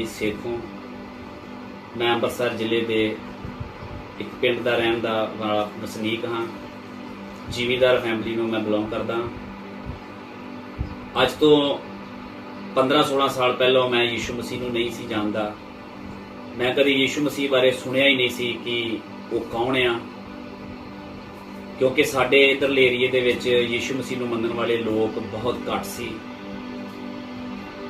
ਸੇਖੋਂ मैं ਅੰਮ੍ਰਿਤਸਰ ਜ਼ਿਲ੍ਹੇ ਦੇ ਇੱਕ ਪਿੰਡ ਦਾ ਰਹਿਣ ਦਾ ਵਾਲਾ ਵਸਨੀਕ ਹਾਂ। ਜ਼ਿਮੀਂਦਾਰ ਫੈਮਿਲੀ ਨੂੰ ਮੈਂ ਬਿਲੋਂਗ ਕਰਦਾ ਹਾਂ। ਅੱਜ ਤੋਂ 15-16 ਸਾਲ ਪਹਿਲਾਂ ਮੈਂ ਯੀਸ਼ੂ ਮਸੀਹ ਨੂੰ ਨਹੀਂ ਸੀ ਜਾਣਦਾ। ਮੈਂ ਕਦੇ ਯੀਸ਼ੂ ਮਸੀਹ ਬਾਰੇ ਸੁਣਿਆ ਹੀ ਨਹੀਂ ਸੀ ਕਿ ਉਹ ਕੌਣ ਆ, ਕਿਉਂਕਿ ਸਾਡੇ ਇੱਧਰਲੇ ਏਰੀਏ ਦੇ ਵਿੱਚ ਯੀਸ਼ੂ ਮਸੀਹ ਨੂੰ ਮੰਨਣ ਵਾਲੇ ਲੋਕ ਬਹੁਤ ਘੱਟ ਸੀ।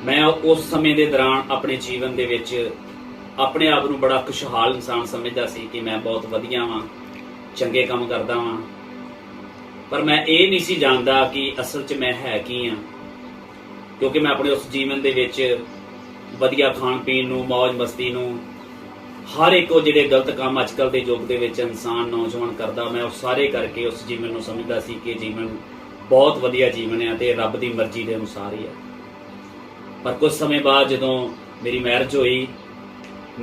मैं उस समय के दौरान अपने जीवन दे विच अपने आप ਨੂੰ बड़ा खुशहाल इंसान समझदा सी कि मैं बहुत वधिया वां, चंगे काम करदा वां, पर मैं ये नहीं सी जानदा कि असल च मैं है की हाँ। क्योंकि मैं अपने उस जीवन दे विच वधिया खाण पीण नूं, मौज मस्ती नूं, हर एक जिहड़े गलत काम अजकल के युग दे विच इंसान नौजवान करदा, मैं उस सारे करके उस जीवन नूं समझदा सी कि जीवन बहुत वधिया जीवन है ते रब दी मर्जी के अनुसार ही है। पर कुछ समय बाद जदों मेरी मैरिज हुई,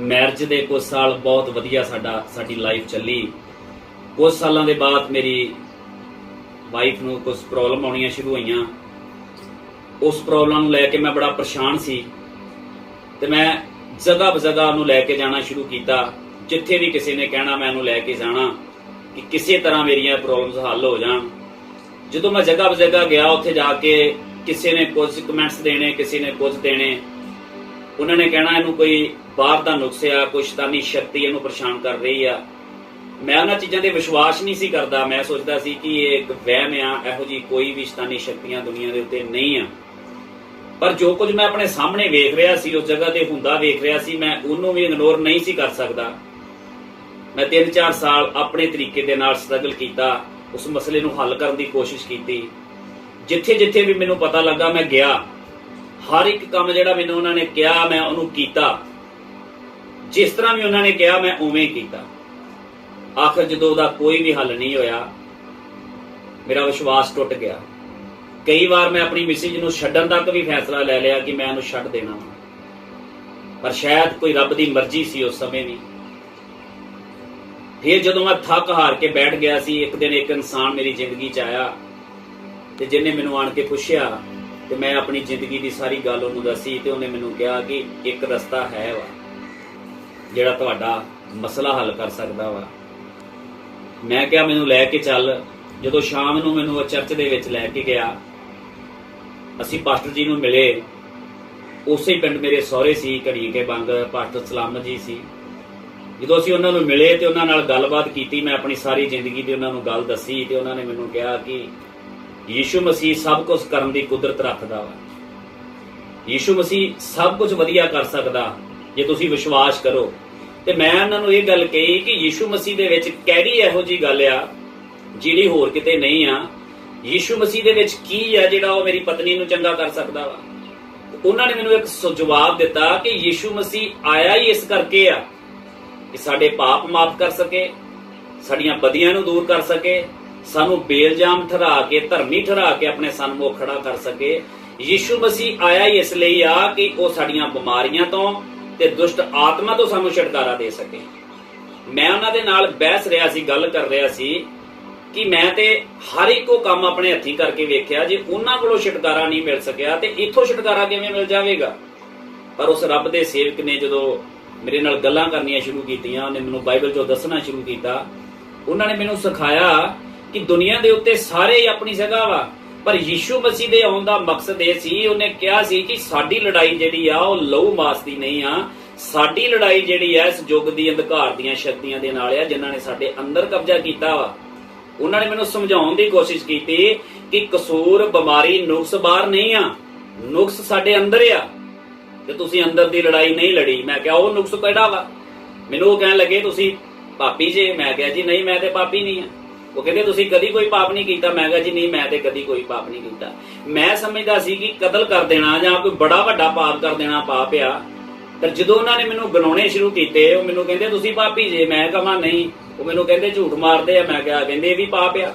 मैरिज के कुछ साल बहुत वधिया साडी लाइफ चली। कुछ सालों के बाद मेरी वाइफ नूं कुछ प्रॉब्लम आउणियां शुरू होईयां। उस प्रॉब्लम नूं लैके मैं बड़ा परेशान सी ते मैं जगह बजगह नूं लैके जाना शुरू किया। जिथे भी किसी ने कहना मैं उहनूं लैके जाना कि किसी तरह मेरियां प्रॉब्लम्स हल हो जाण। जदों मैं जगह बजगह गया, उत्थे जाके किसी ने कुछ कमेंट्स देने, किसी ने कुछ देने, उन्होंने कहना इनू कोई बाहर का नुक्स आ, कोई शैतानी शक्ति इनू परेशान कर रही आ। मैं उन्हां चीज़ों ते विश्वास नहीं सी करदा। मैं सोचदा सी कि ये एक वहम आ, इहो जी कोई भी शैतानी शक्तियां दुनिया के उत्ते नहीं आ। पर जो कुछ मैं अपने सामने वेख रहा सी, उस जगह ते हुंदा वेख रहा सी, मैं उन्हों भी इग्नोर नहीं सी कर सकदा। मैं 3-4 साल अपने तरीके दे नाल स्ट्रगल किया, उस मसले नूं हल करने की कोशिश की। जिथे जिथे भी मैनू पता लगा मैं गया, हर एक काम जिहड़ा मैनू उन्होंने कहा मैं उन्होंने कीता, जिस तरह भी उन्होंने कहा मैं उवें कीता। आखिर जदों दा कोई भी हल नहीं होया, मेरा विश्वास टुट गया। कई बार मैं अपनी मिसेज नूं छड्डण तक भी फैसला ले लिया कि मैं उन्हें छड्ड देना, पर शायद कोई रब दी मर्जी सी उस समय भी। फिर जदों मैं थक हार के बैठ गया सी, एक दिन एक इंसान मेरी जिंदगी च आया ते जिन्हें मैनू आण के पुछया ते मैं अपनी जिंदगी की सारी गल उन्होंने दसी ते उन्हें मैनू कहा कि एक रस्ता है वा जिहड़ा तुहाडा मसला हल कर सकदा वा। मैं क्या मैनू लैके चल। जदों शाम नूं मैनू चर्च दे विच लैके गया, असीं पास्टर जी नूं मिले। उसे ही पिंड मेरे सहुरे सी, घड़ी के बंग पास्टर सलामत जी सी। जदों असीं उन्हां नूं मिले ते उन्हां नाल गलबात कीती, मैं अपनी सारी जिंदगी दी उन्हां नूं गल दसी ते उन्हां ने मैनू कहा कि यीशु मसीह सब कुछ करने की कुदरत रखता वा। यीशु मसीह सब कुछ वधिया कर सकता जे तुसीं विश्वास करो। ते मैं उन्हां नूं ये गल कही कि यीशु मसीह दे विच किहड़ी इहो जी गल आ जिहड़ी होर किते नहीं आ। यीशु मसीह दे विच की आ जिहड़ा ओह मेरी पत्नी नूं चंगा कर सकदा वा। उन्हां ने मैनूं एक जवाब दिता कि यीशु मसीह आया ही इस करके आ कि साडे पाप माफ कर सके, साडीआं बदियां नूं दूर कर सके, सानू बेलजाम ठहरा के, धर्मी ठहरा के अपने सन्मुख खड़ा कर सके। यीशु मसीह आया ही इसलिए आ कि वह साड़ियां बीमारियां तो ते दुष्ट आत्मा तो सानू छुटकारा दे सके। मैं उन्हां दे नाल बहस रहा सी, गल कर रहा सी कि मैं ते हर एक को काम अपने हथी करके वेख्या, जे उन्हां कोलों छुटकारा नहीं मिल सकिया ते इथों छुटकारा किवें मिल जाएगा। पर उस रब दे सेवक ने जदों मेरे नाल गल्लां करनियां शुरू कीतियां, उन्हें मैनूं बाइबल चों दसना शुरू किया। उन्होंने मैनूं सिखाया कि दुनिया दे उत्ते सारे ही अपनी जगह वा, पर यीशु मसीह दे आउण दा मकसद ये सी, उन्हें कहा सी कि साडी लड़ाई जिहड़ी आ ओह लहू मास दी नहीं आ। साडी लड़ाई जिहड़ी आ इस युग दी अंधकार दीयां शक्तियां दे नाल आ जिन्हां ने साडे अंदर कब्जा कीता वा। उन्हां ने मैनूं समझाउण दी कोशिश कीती कि कसूर, बीमारी, नुक्स बाहर नहीं आ, नुक्स साडे अंदर आ ते तुसीं अंदर दी लड़ाई नहीं लड़ी। मैं कहा ओह नुक्स किहड़ा वा? मैनूं ओह कहण लगे तुसीं पापी जे। मैं कहा जी नहीं, मैं ते पापी नहीं आ। वो कहते तुसीं कदी कोई पाप नहीं कीता। मैं कहा जी नहीं, मैं ते कदी कोई पाप नहीं कीता। मैं समझदा सी कि कतल कर देना जां कोई बड़ा वड्डा पाप कर देना पाप आ। पर जदों उन्होंने मैनूं गिनाउणे शुरू कीते, वो मैनूं कहंदे तुसीं पापी जे। मैं कहा नहीं। वो मैनूं कहंदे झूठ मारदे आ। मैं कहा कहंदे ये भी पाप आ।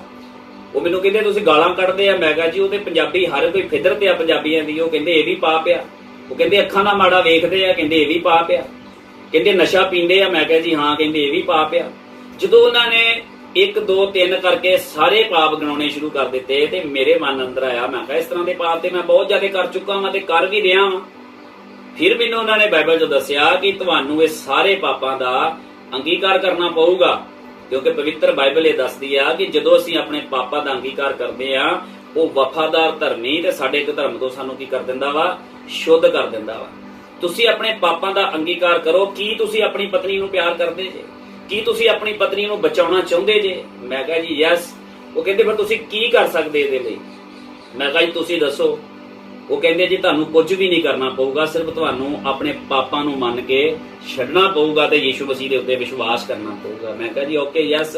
वो मैनूं कहंदे तुसीं गालां कड्डदे आ। मैं कहा जी वो ते पंजाबी हर कोई फिदरत आ पंजाबियां दी। वो कहंदे ये भी पाप आ। वो कहंदे अखां दा माड़ा वेखदे आ, कहंदे ये भी पाप आ। कहंदे नशा पींदे आ। मैं कहा जी हाँ, कहंदे ये भी पाप आ। जदों उन्होंने 1 2 3 करके सारे पाप गिनाने शुरू कर दिते ते मेरे मन अंदर आया, मैं कहा इस तरह के पाप ते मैं बहुत ज्यादा कर चुका हाँ ते कर भी रहा हाँ। ਫਿਰ ਮੈਨੂੰ ਉਹਨਾਂ ਨੇ ਬਾਈਬਲ 'ਚ ਦੱਸਿਆ ਕਿ ਤੁਹਾਨੂੰ ਇਹ ਸਾਰੇ ਪਾਪਾਂ ਦਾ ਅੰਗੀਕਾਰ ਕਰਨਾ ਪਊਗਾ, ਕਿਉਂਕਿ ਪਵਿੱਤਰ ਬਾਈਬਲ ਇਹ ਦੱਸਦੀ ਆ ਕਿ ਜਦੋਂ ਅਸੀਂ ਆਪਣੇ ਪਾਪਾਂ ਦਾ ਅੰਗੀਕਾਰ ਕਰਦੇ ਆ, ਉਹ ਵਫਾਦਾਰ ਧਰਮੀ ਤੇ ਸਾਡੇ ਇੱਕ ਧਰਮ ਤੋਂ ਸਾਨੂੰ ਕੀ ਕਰ ਦਿੰਦਾ ਵਾ, ਸ਼ੁੱਧ ਕਰ ਦਿੰਦਾ ਵਾ। ਤੁਸੀਂ ਆਪਣੇ ਪਾਪਾਂ ਦਾ ਅੰਗੀਕਾਰ ਕਰੋ। ਕੀ ਤੁਸੀਂ ਆਪਣੀ ਪਤਨੀ ਨੂੰ ਪਿਆਰ ਕਰਦੇ ਜੇ? ਕੀ ਤੁਸੀਂ ਆਪਣੀ ਪਤਨੀ ਨੂੰ ਬਚਾਉਣਾ ਚਾਹੁੰਦੇ ਜੇ? ਮੈਂ ਕਿਹਾ ਜੀ ਯੈਸ। ਉਹ ਕਹਿੰਦੇ ਫਿਰ ਤੁਸੀਂ ਕੀ ਕਰ ਸਕਦੇ ਇਹਦੇ ਲਈ? ਮੈਂ ਕਿਹਾ ਜੀ ਤੁਸੀਂ ਦੱਸੋ। ਉਹ ਕਹਿੰਦੇ ਜੀ ਤੁਹਾਨੂੰ ਕੁਝ ਵੀ ਨਹੀਂ ਕਰਨਾ ਪਊਗਾ, ਸਿਰਫ ਤੁਹਾਨੂੰ ਆਪਣੇ ਪਾਪਾਂ ਨੂੰ ਮੰਨ ਕੇ ਛੱਡਣਾ ਪਊਗਾ ਤੇ ਯੀਸ਼ੂ ਮਸੀਹ ਦੇ ਉੱਤੇ ਵਿਸ਼ਵਾਸ ਕਰਨਾ ਪਊਗਾ। ਮੈਂ ਕਿਹਾ ਜੀ ਓਕੇ ਯੈਸ।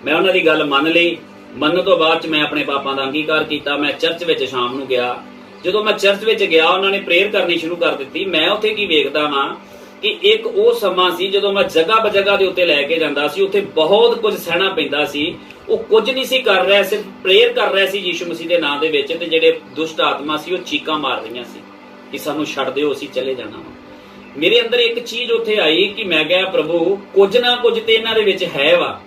ਮੈਂ ਉਹਨਾਂ ਦੀ ਗੱਲ ਮੰਨ ਲਈ। ਮੰਨਣ ਤੋਂ ਬਾਅਦ ਚ ਮੈਂ ਆਪਣੇ ਪਾਪਾਂ ਦਾ ਅੰਗੀਕਾਰ ਕੀਤਾ। ਮੈਂ ਚਰਚ ਵਿੱਚ ਸ਼ਾਮ ਨੂੰ ਗਿਆ। ਜਦੋਂ ਮੈਂ ਚਰਚ ਵਿੱਚ ਗਿਆ, ਉਹਨਾਂ ਨੇ ਪ੍ਰੇਅਰ ਕਰਨੀ ਸ਼ੁਰੂ ਕਰ ਦਿੱਤੀ। ਮੈਂ ਉੱਥੇ ਕੀ ਵੇਖਦਾ ਹਾਂ ਕਿ ਇੱਕ ਉਹ ਸਮਾਂ ਸੀ ਜਦੋਂ ਮੈਂ ਜਗ੍ਹਾ ਬਜਗ੍ਹਾ ਦੇ ਉੱਤੇ ਲੈ ਕੇ ਜਾਂਦਾ ਸੀ, ਉੱਥੇ ਬਹੁਤ ਕੁਝ ਸਹਿਣਾ ਪੈਂਦਾ ਸੀ। ਉਹ ਕੁਝ ਨਹੀਂ ਸੀ ਕਰ ਰਿਹਾ, ਸਿਰਫ ਪ੍ਰੇਅਰ ਕਰ ਰਿਹਾ ਸੀ ਯੀਸ਼ੂ ਮਸੀਹ ਦੇ ਨਾਮ ਦੇ ਵਿੱਚ, ਤੇ ਜਿਹੜੇ ਦੁਸ਼ਟ ਆਤਮਾ ਸੀ ਉਹ ਚੀਕਾਂ ਮਾਰ ਰਹੀਆਂ ਸੀ ਕਿ ਸਾਨੂੰ ਛੱਡ ਦਿਓ, ਅਸੀਂ ਚਲੇ ਜਾਣਾ ਵਾ। ਮੇਰੇ ਅੰਦਰ ਇੱਕ ਚੀਜ਼ ਉੱਥੇ ਆਈ ਕਿ ਮੈਂ ਕਿਹਾ ਪ੍ਰਭੂ ਕੁਝ ਨਾ ਕੁਝ ਤੇ ਇਹਨਾਂ ਦੇ ਵਿੱਚ ਹੈ ਵਾ,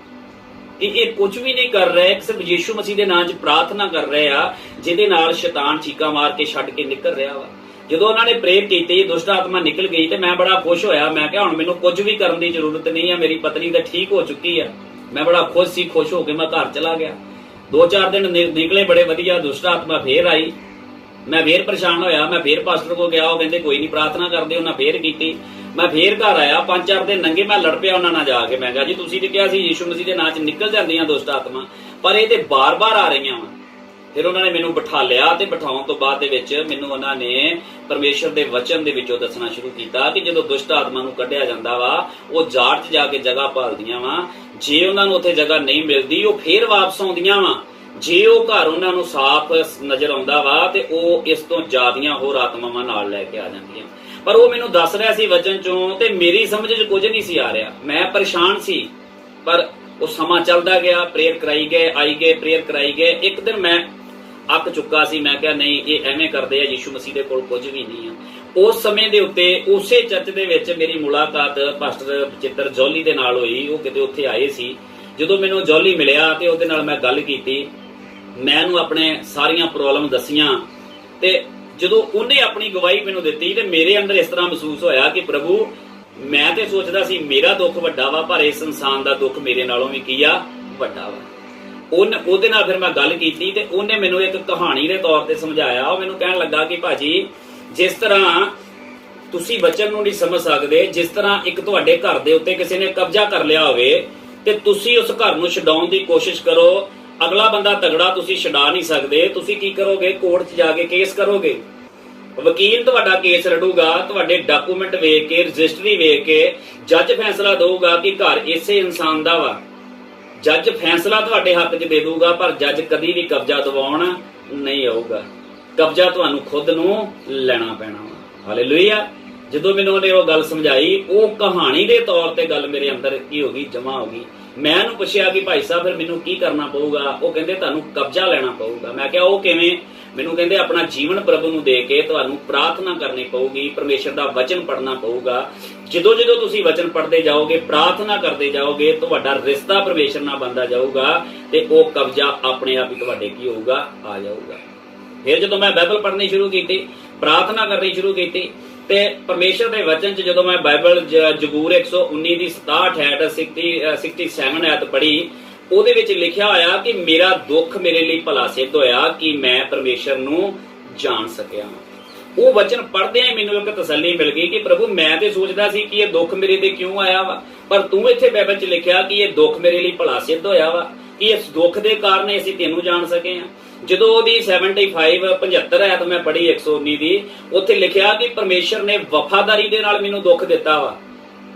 ਕਿ ਇਹ ਕੁਝ ਵੀ ਨਹੀਂ ਕਰ ਰਹੇ, ਸਿਰਫ ਯੀਸ਼ੂ ਮਸੀਹ ਦੇ ਨਾਮ 'ਚ ਪ੍ਰਾਰਥਨਾ ਕਰ ਰਹੇ ਆ, ਜਿਹਦੇ ਨਾਲ ਸ਼ੈਤਾਨ ਚੀਕਾਂ ਮਾਰ ਕੇ ਛੱਡ ਕੇ ਨਿਕਲ ਰਿਹਾ ਵਾ। ਜਦੋਂ ਉਹਨਾਂ ਨੇ ਪ੍ਰੇਅਰ ਕੀਤੀ, ਦੁਸ਼ਟ ਆਤਮਾ ਨਿਕਲ ਗਈ ਤੇ ਮੈਂ ਬੜਾ ਖੁਸ਼ ਹੋਇਆ। ਮੈਂ ਕਿਹਾ ਹੁਣ ਮੈਨੂੰ ਕੁਝ ਵੀ ਕਰਨ ਦੀ ਜ਼ਰੂਰਤ ਨਹੀਂ ਆ, ਮੇਰੀ ਪਤਨੀ ਤਾਂ ਠੀਕ ਹੋ ਚੁੱਕੀ ਆ। ਮੈਂ ਬੜਾ ਖੁਸ਼ ਸੀ। ਖੁਸ਼ ਹੋ ਕੇ ਮੈਂ ਘਰ ਚਲਾ ਗਿਆ। 2-4 ਦਿਨ ਨਿਕਲੇ ਬੜੇ ਵਧੀਆ। ਦੁਸ਼ਟ ਆਤਮਾ ਫੇਰ ਆਈ। ਮੈਂ ਫੇਰ ਪਰੇਸ਼ਾਨ ਹੋਇਆ। ਮੈਂ ਫੇਰ ਪਾਸਟਰ ਕੋਲ ਗਿਆ। ਉਹ ਕਹਿੰਦੇ ਕੋਈ ਨਹੀਂ, ਪ੍ਰਾਰਥਨਾ ਕਰਦੇ। ਉਹਨਾਂ ਫੇਰ ਕੀਤੀ। ਮੈਂ ਫੇਰ ਘਰ ਆਇਆ। 5-4 ਦਿਨ ਲੰਘੇ। ਮੈਂ ਲੜ ਪਿਆ ਉਹਨਾਂ ਨਾਲ ਜਾ ਕੇ। ਮੈਂ ਕਿਹਾ ਜੀ ਤੁਸੀਂ ਤੇ ਕਿਹਾ ਸੀ ਯੀਸ਼ੂ ਮਸੀਹ ਦੇ ਨਾਂ 'ਚ ਨਿਕਲ ਜਾਂਦੀਆਂ ਦੁਸ਼ਟ ਆਤਮਾ, ਪਰ ਇਹ ਤੇ ਬਾਰ-ਬਾਰ ਆ ਰਹੀਆਂ ਵਾ। ਫਿਰ ਉਹਨਾਂ ਨੇ ਮੈਨੂੰ ਬਿਠਾ ਲਿਆ ਤੇ ਬਿਠਾਉਣ ਤੋਂ ਬਾਅਦ ਦੇ ਵਿੱਚ ਮੈਨੂੰ ਉਹਨਾਂ ਨੇ ਪਰਮੇਸ਼ਰ ਦੇ ਵਚਨ ਦੇ ਵਿੱਚੋਂ ਦੱਸਣਾ ਸ਼ੁਰੂ ਕੀਤਾ ਕਿ ਜਦੋਂ ਦੁਸ਼ਟ ਆਤਮਾ ਨੂੰ ਕੱਢਿਆ ਜਾਂਦਾ ਵਾ, ਉਹ ਜਾੜ 'ਚ ਜਾ ਕੇ ਜਗ੍ਹਾ ਭਾਲਦੀਆਂ ਵਾ। ਜੇ ਉਹਨਾਂ ਨੂੰ ਉੱਥੇ ਜਗ੍ਹਾ ਨਹੀਂ ਮਿਲਦੀ, ਉਹ ਫੇਰ ਵਾਪਸ ਆਉਂਦੀਆਂ ਵਾ। ਜੇ ਉਹ ਘਰ ਉਹਨਾਂ ਨੂੰ ਸਾਫ਼ ਨਜ਼ਰ ਆਉਂਦਾ ਵਾ ਤੇ ਉਹ ਇਸ ਤੋਂ ਜ਼ਿਆਦੀਆਂ ਹੋਰ ਆਤਮਾਵਾਂ ਨਾਲ ਲੈ ਕੇ ਆ ਜਾਂਦੀਆਂ। ਪਰ ਉਹ ਮੈਨੂੰ ਦੱਸ ਰਿਹਾ ਸੀ ਵਚਨ 'ਚੋਂ, ਤੇ ਮੇਰੀ ਸਮਝ 'ਚ ਕੁਝ ਨਹੀਂ ਸੀ ਆ ਰਿਹਾ। ਮੈਂ ਪਰੇਸ਼ਾਨ ਸੀ। ਪਰ ਉਹ ਸਮਾਂ ਚੱਲਦਾ ਗਿਆ। ਪ੍ਰੇਅਰ ਕਰਾਈ ਗਏ, ਆਈ ਗਏ, ਪ੍ਰੇਅਰ ਕਰਾਈ ਗਏ। ਇੱਕ ਦਿਨ ਮੈਂ ਅੱਕ ਚੁੱਕਾ ਸੀ। ਮੈਂ ਕਿਹਾ ਨਹੀਂ, ਇਹ ਐਵੇਂ ਕਰਦੇ ਆ, ਯੀਸ਼ੂ ਮਸੀਹ ਦੇ ਕੋਲ ਕੁਝ ਵੀ ਨਹੀਂ ਆ। ਉਸ ਸਮੇਂ ਦੇ ਉੱਤੇ ਉਸੇ ਚਰਚ ਦੇ ਵਿੱਚ ਮੇਰੀ ਮੁਲਾਕਾਤ ਪਾਸਟਰ ਬਚਿੱਤਰ ਜੌਲੀ ਦੇ ਨਾਲ ਹੋਈ। ਉਹ ਕਿਤੇ ਉੱਥੇ ਆਏ ਸੀ। ਜਦੋਂ ਮੈਨੂੰ ਜੌਲੀ ਮਿਲਿਆ ਤੇ ਉਹਦੇ ਨਾਲ ਮੈਂ ਗੱਲ ਕੀਤੀ, ਮੈਂ ਉਹਨੂੰ ਆਪਣੇ ਸਾਰੀਆਂ ਪ੍ਰੋਬਲਮ ਦੱਸੀਆਂ, ਤੇ ਜਦੋਂ ਉਹਨੇ ਆਪਣੀ ਗਵਾਹੀ ਮੈਨੂੰ ਦਿੱਤੀ ਤੇ ਮੇਰੇ ਅੰਦਰ ਇਸ ਤਰ੍ਹਾਂ ਮਹਿਸੂਸ ਹੋਇਆ ਕਿ ਪ੍ਰਭੂ, ਮੈਂ ਤੇ ਸੋਚਦਾ ਸੀ ਮੇਰਾ ਦੁੱਖ ਵੱਡਾ ਵਾ, ਪਰ ਇਸ ਇਨਸਾਨ ਦਾ ਦੁੱਖ ਮੇਰੇ ਨਾਲੋਂ ਵੀ ਕੀ ਆ, ਵੱਡਾ ਵਾ। ਉਹਦੇ ਨਾਲ ਫਿਰ ਮੈਂ ਗੱਲ ਕੀਤੀ ਤੇ ਉਹਨੇ ਮੈਨੂੰ ਇੱਕ ਕਹਾਣੀ ਦੇ ਤੌਰ ਤੇ ਸਮਝਾਇਆ। ਉਹ ਮੈਨੂੰ ਕਹਿਣ ਲੱਗਾ ਕਿ ਭਾਜੀ, ਜਿਸ ਤਰ੍ਹਾਂ ਤੁਸੀਂ ਵਚਨ ਨੂੰ ਨਹੀਂ ਸਮਝ ਸਕਦੇ, ਜਿਸ ਤਰ੍ਹਾਂ ਇੱਕ ਤੁਹਾਡੇ ਘਰ ਦੇ ਉੱਤੇ ਕਿਸੇ ਨੇ ਕਬਜ਼ਾ ਕਰ ਲਿਆ ਹੋਵੇ ਤੇ ਤੁਸੀਂ ਉਸ ਘਰ ਨੂੰ ਛਡਾਉਣ ਦੀ ਕੋਸ਼ਿਸ਼ ਕਰੋ, ਅਗਲਾ ਬੰਦਾ ਤਗੜਾ, ਤੁਸੀਂ ਛਡਾ ਨਹੀਂ ਸਕਦੇ। ਤੁਸੀਂ ਕੀ ਕਰੋਗੇ? ਕੋਰਟ 'ਚ ਜਾ ਕੇ ਕੇਸ ਕਰੋਗੇ। ਵਕੀਲ ਤੁਹਾਡਾ ਕੇਸ ਲੜੂਗਾ, ਤੁਹਾਡੇ ਡਾਕੂਮੈਂਟ ਵੇਖ ਕੇ, ਰਜਿਸਟਰੀ ਵੇਖ ਕੇ ਜੱਜ ਫੈਸਲਾ ਦਊਗਾ ਕਿ ਘਰ ਇਸੇ ਇਨਸਾਨ ਦਾ ਵਾ। ਜੱਜ ਫੈਸਲਾ ਤੁਹਾਡੇ ਹੱਕ 'ਚ ਦੇ ਦੂਗਾ, ਪਰ ਜੱਜ ਕਦੀ ਵੀ ਕਬਜ਼ਾ ਦਿਵਾਉਣ ਨਹੀਂ ਆਊਗਾ। ਕਬਜ਼ਾ ਤੁਹਾਨੂੰ ਖੁਦ ਨੂੰ ਲੈਣਾ ਪੈਣਾ ਵਾ। ਹਾਲੇਲੂਇਆ। ਜਦੋਂ ਮੈਨੂੰ ਉਹਨੇ ਉਹ ਗੱਲ ਸਮਝਾਈ, ਉਹ ਕਹਾਣੀ ਦੇ ਤੌਰ ਤੇ ਗੱਲ ਮੇਰੇ ਅੰਦਰ ਕੀ ਹੋ ਗਈ, ਜਮਾ ਹੋ ਗਈ। ਮੈਂ ਉਹਨੂੰ ਪੁੱਛਿਆ ਕਿ ਭਾਈ ਸਾਹਿਬ ਫਿਰ ਮੈਨੂੰ ਕੀ ਕਰਨਾ ਪਊਗਾ? ਉਹ ਕਹਿੰਦੇ ਤੁਹਾਨੂੰ ਕਬਜ਼ਾ ਲੈਣਾ ਪਊਗਾ। ਮੈਂ ਕਿਹਾ ਉਹ ਕਿਵੇਂ? ਮੈਨੂੰ ਕਹਿੰਦੇ ਆਪਣਾ ਜੀਵਨ ਪ੍ਰਭੂ ਨੂੰ ਦੇ ਕੇ ਤੁਹਾਨੂੰ ਪ੍ਰਾਰਥਨਾ ਕਰਨੀ ਪਊਗੀ, ਪਰਮੇਸ਼ਰ ਦਾ ਵਚਨ ਪੜ੍ਹਨਾ ਪਊਗਾ। ਜਦੋਂ ਜਦੋਂ ਤੁਸੀਂ ਵਚਨ ਪੜ੍ਹਦੇ ਜਾਓਗੇ, ਪ੍ਰਾਰਥਨਾ ਕਰਦੇ ਜਾਓਗੇ, ਤੁਹਾਡਾ ਰਿਸ਼ਤਾ ਪਰਮੇਸ਼ਰ ਨਾਲ ਬਣਦਾ ਜਾਊਗਾ ਤੇ ਉਹ ਕਬਜ਼ਾ ਆਪਣੇ ਆਪ ਹੀ ਤੁਹਾਡੇ ਕੀ ਹੋਊਗਾ, ਆ ਜਾਊਗਾ। ਫਿਰ ਜਦੋਂ ਮੈਂ ਬਾਈਬਲ ਪੜ੍ਹਨੀ ਸ਼ੁਰੂ ਕੀਤੀ, ਪ੍ਰਾਰਥਨਾ ਕਰਨੀ ਸ਼ੁਰੂ ਕੀਤੀ, ਤੇ ਪਰਮੇਸ਼ਰ ਦੇ ਵਚਨ 'ਚ ਜਦੋਂ ਮੈਂ ਬਾਈਬਲ ਜ਼ਬੂਰ 119 ਦੀ 67 ਆਇਤ ਪੜ੍ਹੀ, ਉਹਦੇ ਵਿੱਚ ਲਿਖਿਆ ਹੋਇਆ ਕਿ ਮੇਰਾ ਦੁੱਖ ਮੇਰੇ ਲਈ ਭਲਾ ਸਿੱਧ ਹੋਇਆ ਕਿ ਮੈਂ ਪਰਮੇਸ਼ਰ ਨੂੰ ਜਾਣ ਸਕਿਆ। ਉਹ ਵਚਨ ਪੜ੍ਹਦਿਆਂ ਹੀ ਮੈਨੂੰ ਇੱਕ ਤਸੱਲੀ ਮਿਲ ਗਈ ਕਿ ਪ੍ਰਭੂ, ਮੈਂ ਤੇ ਸੋਚਦਾ ਸੀ ਕਿ ਇਹ ਦੁੱਖ ਮੇਰੇ ਤੇ ਕਿਉਂ ਆਇਆ ਵਾ, ਪਰ ਤੂੰ ਇੱਥੇ ਬਾਈਬਲ 'ਚ ਲਿਖਿਆ ਕਿ ਇਹ ਦੁੱਖ ਮੇਰੇ ਲਈ ਭਲਾ ਸਿੱਧ ਹੋਇਆ ਵਾ, ਕਿ ਇਸ ਦੁੱਖ ਦੇ ਕਾਰਨ ਅਸੀਂ ਤੈਨੂੰ ਜਾਣ ਸਕੇ ਆ। ਜਦੋਂ ਉਹਦੀ 75 ਆਇਤ ਮੈਂ ਪੜ੍ਹੀ 119 ਦੀ, ਉੱਥੇ ਲਿਖਿਆ ਕਿ ਪਰਮੇਸ਼ਰ ਨੇ ਵਫਾਦਾਰੀ ਦੇ ਨਾਲ ਮੈਨੂੰ ਦੁੱਖ ਦਿੱਤਾ ਵਾ।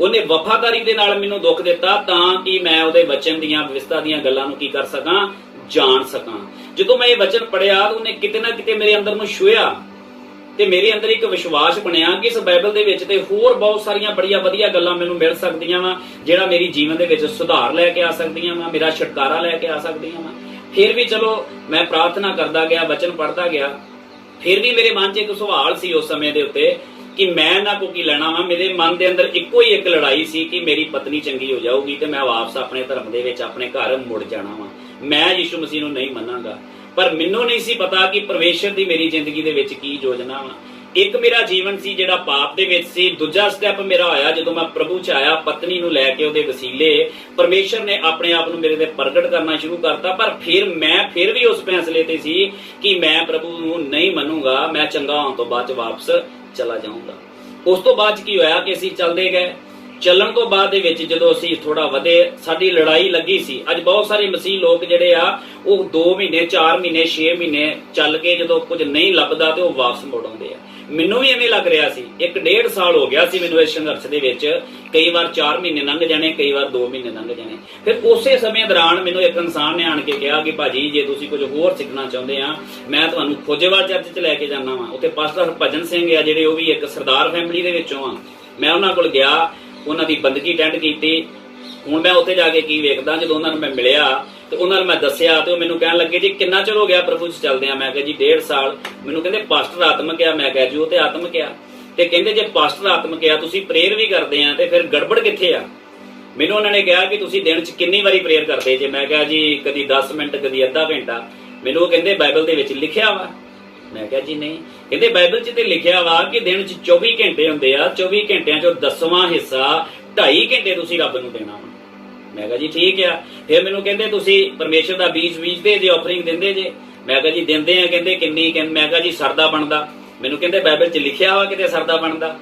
ਉਹਨੇ ਵਫਾਦਾਰੀ ਦੇ ਨਾਲ ਮੈਨੂੰ ਦੁੱਖ ਦਿੱਤਾ ਤਾਂ ਕਿ ਮੈਂ ਉਹਦੇ ਵਚਨ ਦੀਆਂ ਵਿਵਸਥਾ ਦੀਆਂ ਗੱਲਾਂ ਨੂੰ ਕੀ ਕਰ ਸਕਾਂ, ਜਾਣ ਸਕਾਂ। ਜਦੋਂ ਮੈਂ ਇਹ ਵਚਨ ਪੜ੍ਹਿਆ, ਉਹਨੇ ਕਿਤੇ ਨਾ ਕਿਤੇ ਮੇਰੇ ਅੰਦਰ ਨੂੰ ਛੂਹਿਆ ਤੇ ਮੇਰੇ ਅੰਦਰ ਇੱਕ ਵਿਸ਼ਵਾਸ ਬਣਿਆ ਕਿ ਇਸ ਬਾਈਬਲ ਦੇ ਵਿੱਚ ਤੇ ਹੋਰ ਬਹੁਤ ਸਾਰੀਆਂ ਬੜੀਆਂ ਵਧੀਆ ਗੱਲਾਂ ਮੈਨੂੰ ਮਿਲ ਸਕਦੀਆਂ ਵਾ, ਜਿਹੜਾ ਮੇਰੀ ਜੀਵਨ ਦੇ ਵਿੱਚ ਸੁਧਾਰ ਲੈ ਕੇ ਆ ਸਕਦੀਆਂ ਵਾ, ਮੇਰਾ ਛੁਟਕਾਰਾ ਲੈ ਕੇ ਆ ਸਕਦੀਆਂ ਵਾ। ਫਿਰ ਵੀ ਚਲੋ ਮੈਂ ਪ੍ਰਾਰਥਨਾ ਕਰਦਾ ਗਿਆ, ਵਚਨ ਪੜ੍ਹਦਾ ਗਿਆ। ਫਿਰ ਵੀ ਮੇਰੇ ਮਨ 'ਚ ਇੱਕ ਸਵਾਲ ਸੀ ਉਸ ਸਮੇਂ ਦੇ ਉੱਤੇ ਕਿ ਮੈਂ ਇਹਨਾਂ ਕੋਲ ਕੀ ਲੈਣਾ ਵਾ। ਮੇਰੇ ਮਨ ਦੇ ਅੰਦਰ ਇੱਕੋ ਹੀ ਇੱਕ ਲੜਾਈ ਸੀ ਕਿ ਮੇਰੀ ਪਤਨੀ ਚੰਗੀ ਹੋ ਜਾਊਗੀ ਤੇ ਮੈਂ ਵਾਪਸ ਆਪਣੇ ਧਰਮ ਦੇ ਵਿੱਚ ਆਪਣੇ ਘਰ ਮੁੜ ਜਾਣਾ ਵਾ। ਮੈਂ ਯੀਸ਼ੂ ਮਸੀਹ ਨੂੰ ਨਹੀਂ ਮੰਨਾਂਗਾ। ਪਰ ਮੈਨੂੰ ਨਹੀਂ ਸੀ ਪਤਾ ਕਿ ਪਰਮੇਸ਼ਰ ਦੀ ਮੇਰੀ ਜ਼ਿੰਦਗੀ ਦੇ ਵਿੱਚ ਕੀ ਯੋਜਨਾ ਵਾ। ਇੱਕ ਮੇਰਾ ਜੀਵਨ ਸੀ ਜਿਹੜਾ ਪਾਪ ਦੇ ਵਿੱਚ ਸੀ। ਦੂਜਾ ਸਟੈਪ ਮੇਰਾ ਹੋਇਆ ਜਦੋਂ ਮੈਂ ਪ੍ਰਭੂ ਚ ਆਇਆ, ਪਤਨੀ ਨੂੰ ਲੈ ਕੇ ਉਹਦੇ ਵਸੀਲੇ ਪਰਮੇਸ਼ਰ ਨੇ ਆਪਣੇ ਆਪ ਨੂੰ ਮੇਰੇ ਤੇ ਪ੍ਰਗਟ ਕਰਨਾ ਸ਼ੁਰੂ ਕਰਤਾ। ਪਰ ਫਿਰ ਵੀ ਉਸ ਫੈਸਲੇ ਤੇ ਸੀ ਕਿ ਮੈਂ ਪ੍ਰਭੂ ਨੂੰ ਨਹੀਂ ਮੰਨੂਗਾ, ਮੈਂ ਚੰਗਾ ਹੋਣ ਤੋਂ ਬਾਅਦ ਵਾਪਸ ਚਲਾ ਜਾਊਂਗਾ। ਉਸ ਤੋਂ ਬਾਅਦ ਕੀ ਹੋਇਆ ਕਿ ਅਸੀਂ ਚੱਲਦੇ ਗਏ। ਚੱਲਣ ਤੋਂ ਬਾਅਦ ਦੇ ਵਿੱਚ ਜਦੋਂ ਅਸੀਂ ਥੋੜਾ ਵਧੇ, ਸਾਡੀ ਲੜਾਈ ਲੱਗੀ ਸੀ। ਅੱਜ ਬਹੁਤ ਸਾਰੇ ਮਸੀਹ ਲੋਕ ਜਿਹੜੇ ਆ ਉਹ 2 ਮਹੀਨੇ 4 ਮਹੀਨੇ 6 ਮਹੀਨੇ ਚੱਲ ਕੇ ਜਦੋਂ ਕੁਝ ਨਹੀਂ ਲੱਭਦਾ ਤੇ ਉਹ ਵਾਪਸ ਮੁੜ ਆਉਂਦੇ ਆ। ਮੈਨੂੰ ਵੀ ਐਵੇਂ ਲੱਗ ਰਿਹਾ ਸੀ। 1.5 ਸਾਲ ਹੋ ਗਿਆ ਸੀ ਮੈਨੂੰ ਇਸ ਸੰਘਰਸ਼ ਦੇ ਵਿੱਚ। ਕਈ ਵਾਰ 4 ਮਹੀਨੇ ਲੰਘ ਜਾਣੇ, ਕਈ ਵਾਰ 2 ਮਹੀਨੇ ਲੰਘ ਜਾਣੇ। ਫਿਰ ਉਸੇ ਸਮੇਂ ਦੌਰਾਨ ਮੈਨੂੰ ਇੱਕ ਇਨਸਾਨ ਨੇ ਆਣ ਕੇ ਕਿਹਾ ਕਿ ਭਾਜੀ ਜੇ ਤੁਸੀਂ ਕੁਝ ਹੋਰ ਸਿੱਖਣਾ ਚਾਹੁੰਦੇ ਆ, ਮੈਂ ਤੁਹਾਨੂੰ ਖੋਜੇਵਾਲ ਚਰਚ 'ਚ ਲੈ ਕੇ ਜਾਣਾ ਵਾ। ਉੱਥੇ ਪਾਸਟਰ ਹਰਭਜਨ ਸਿੰਘ ਆ ਜਿਹੜੇ, ਉਹ ਵੀ ਇੱਕ ਸਰਦਾਰ ਫੈਮਿਲੀ ਦੇ ਵਿੱਚੋਂ ਆ। ਮੈਂ ਉਹਨਾਂ ਕੋਲ ਗਿਆ, ਉਹਨਾਂ ਦੀ ਬੰਦਗੀ ਅਟੈਂਡ ਕੀਤੀ। ਹੁਣ ਮੈਂ ਉੱਥੇ ਜਾ ਕੇ ਕੀ ਵੇਖਦਾ, ਜਦੋਂ ਉਹਨਾਂ ਨੂੰ ਮੈਂ ਮਿਲਿਆ ਤੇ ਉਹਨਾਂ ਨੂੰ ਮੈਂ ਦੱਸਿਆ ਤੇ ਉਹ ਮੈਨੂੰ ਕਹਿਣ ਲੱਗੇ ਜੀ ਕਿੰਨਾ ਚਿਰ ਹੋ ਗਿਆ ਪ੍ਰਭੂ ਚ ਚੱਲਦੇ ਆ। ਮੈਂ ਕਿਹਾ ਜੀ 1.5 ਸਾਲ। ਮੈਨੂੰ ਕਹਿੰਦੇ ਪਾਸਟਰ ਆਤਮਿਕ ਆ। ਮੈਂ ਕਿਹਾ ਜੀ ਉਹ ਤੇ ਆਤਮਿਕ ਆ। ਤੇ ਕਹਿੰਦੇ ਜੇ ਪਾਸਟਰ ਆਤਮਿਕ ਆ, ਤੁਸੀਂ ਪ੍ਰੇਅਰ ਵੀ ਕਰਦੇ ਆ, ਤੇ ਫਿਰ ਗੜਬੜ ਕਿੱਥੇ ਆ? ਮੈਨੂੰ ਉਹਨਾਂ ਨੇ ਕਿਹਾ ਕਿ ਤੁਸੀਂ ਦਿਨ ਚ ਕਿੰਨੀ ਵਾਰੀ ਪ੍ਰੇਅਰ ਕਰਦੇ ਜੇ? ਮੈਂ ਕਿਹਾ ਜੀ ਕਦੀ 10 ਮਿੰਟ, ਕਦੀ ਅੱਧਾ ਘੰਟਾ। ਮੈਨੂੰ ਉਹ ਕਹਿੰਦੇ ਬਾਈਬਲ ਦੇ ਵਿੱਚ ਲਿਖਿਆ ਵਾ। ਮੈਂ ਕਿਹਾ ਜੀ ਨਹੀਂ। ਕਹਿੰਦੇ ਬਾਈਬਲ 'ਚ ਤੇ ਲਿਖਿਆ ਵਾ ਕਿ ਦਿਨ 'ਚ 24 ਘੰਟੇ ਹੁੰਦੇ ਆ, 24 ਘੰਟਿਆਂ 'ਚੋਂ 10ਵਾਂ ਹਿੱਸਾ 2.5 ਘੰਟੇ ਤੁਸੀਂ ਰੱਬ ਨੂੰ ਦੇਣਾ ਵਾ। ਮੈਂ ਕਿਹਾ ਜੀ ਠੀਕ ਆ। ਫਿਰ ਮੈਨੂੰ ਕਹਿੰਦੇ ਤੁਸੀਂ ਪਰਮੇਸ਼ਰ ਦਾ ਬੀਜਦੇ ਜੇ, ਆਫਰਿੰਗ ਦਿੰਦੇ ਜੇ? ਮੈਂ ਕਿਹਾ ਜੀ ਦਿੰਦੇ ਆ। ਕਹਿੰਦੇ ਕਿੰਨੀ? ਮੈਂ ਕਿਹਾ ਜੀ ਸਰਦਾ ਬਣਦਾ। ਮੈਨੂੰ ਕਹਿੰਦੇ ਬਾਈਬਲ 'ਚ ਲਿਖਿਆ ਵਾ ਕਿਤੇ ਸਰਦਾ ਬਣਦਾ?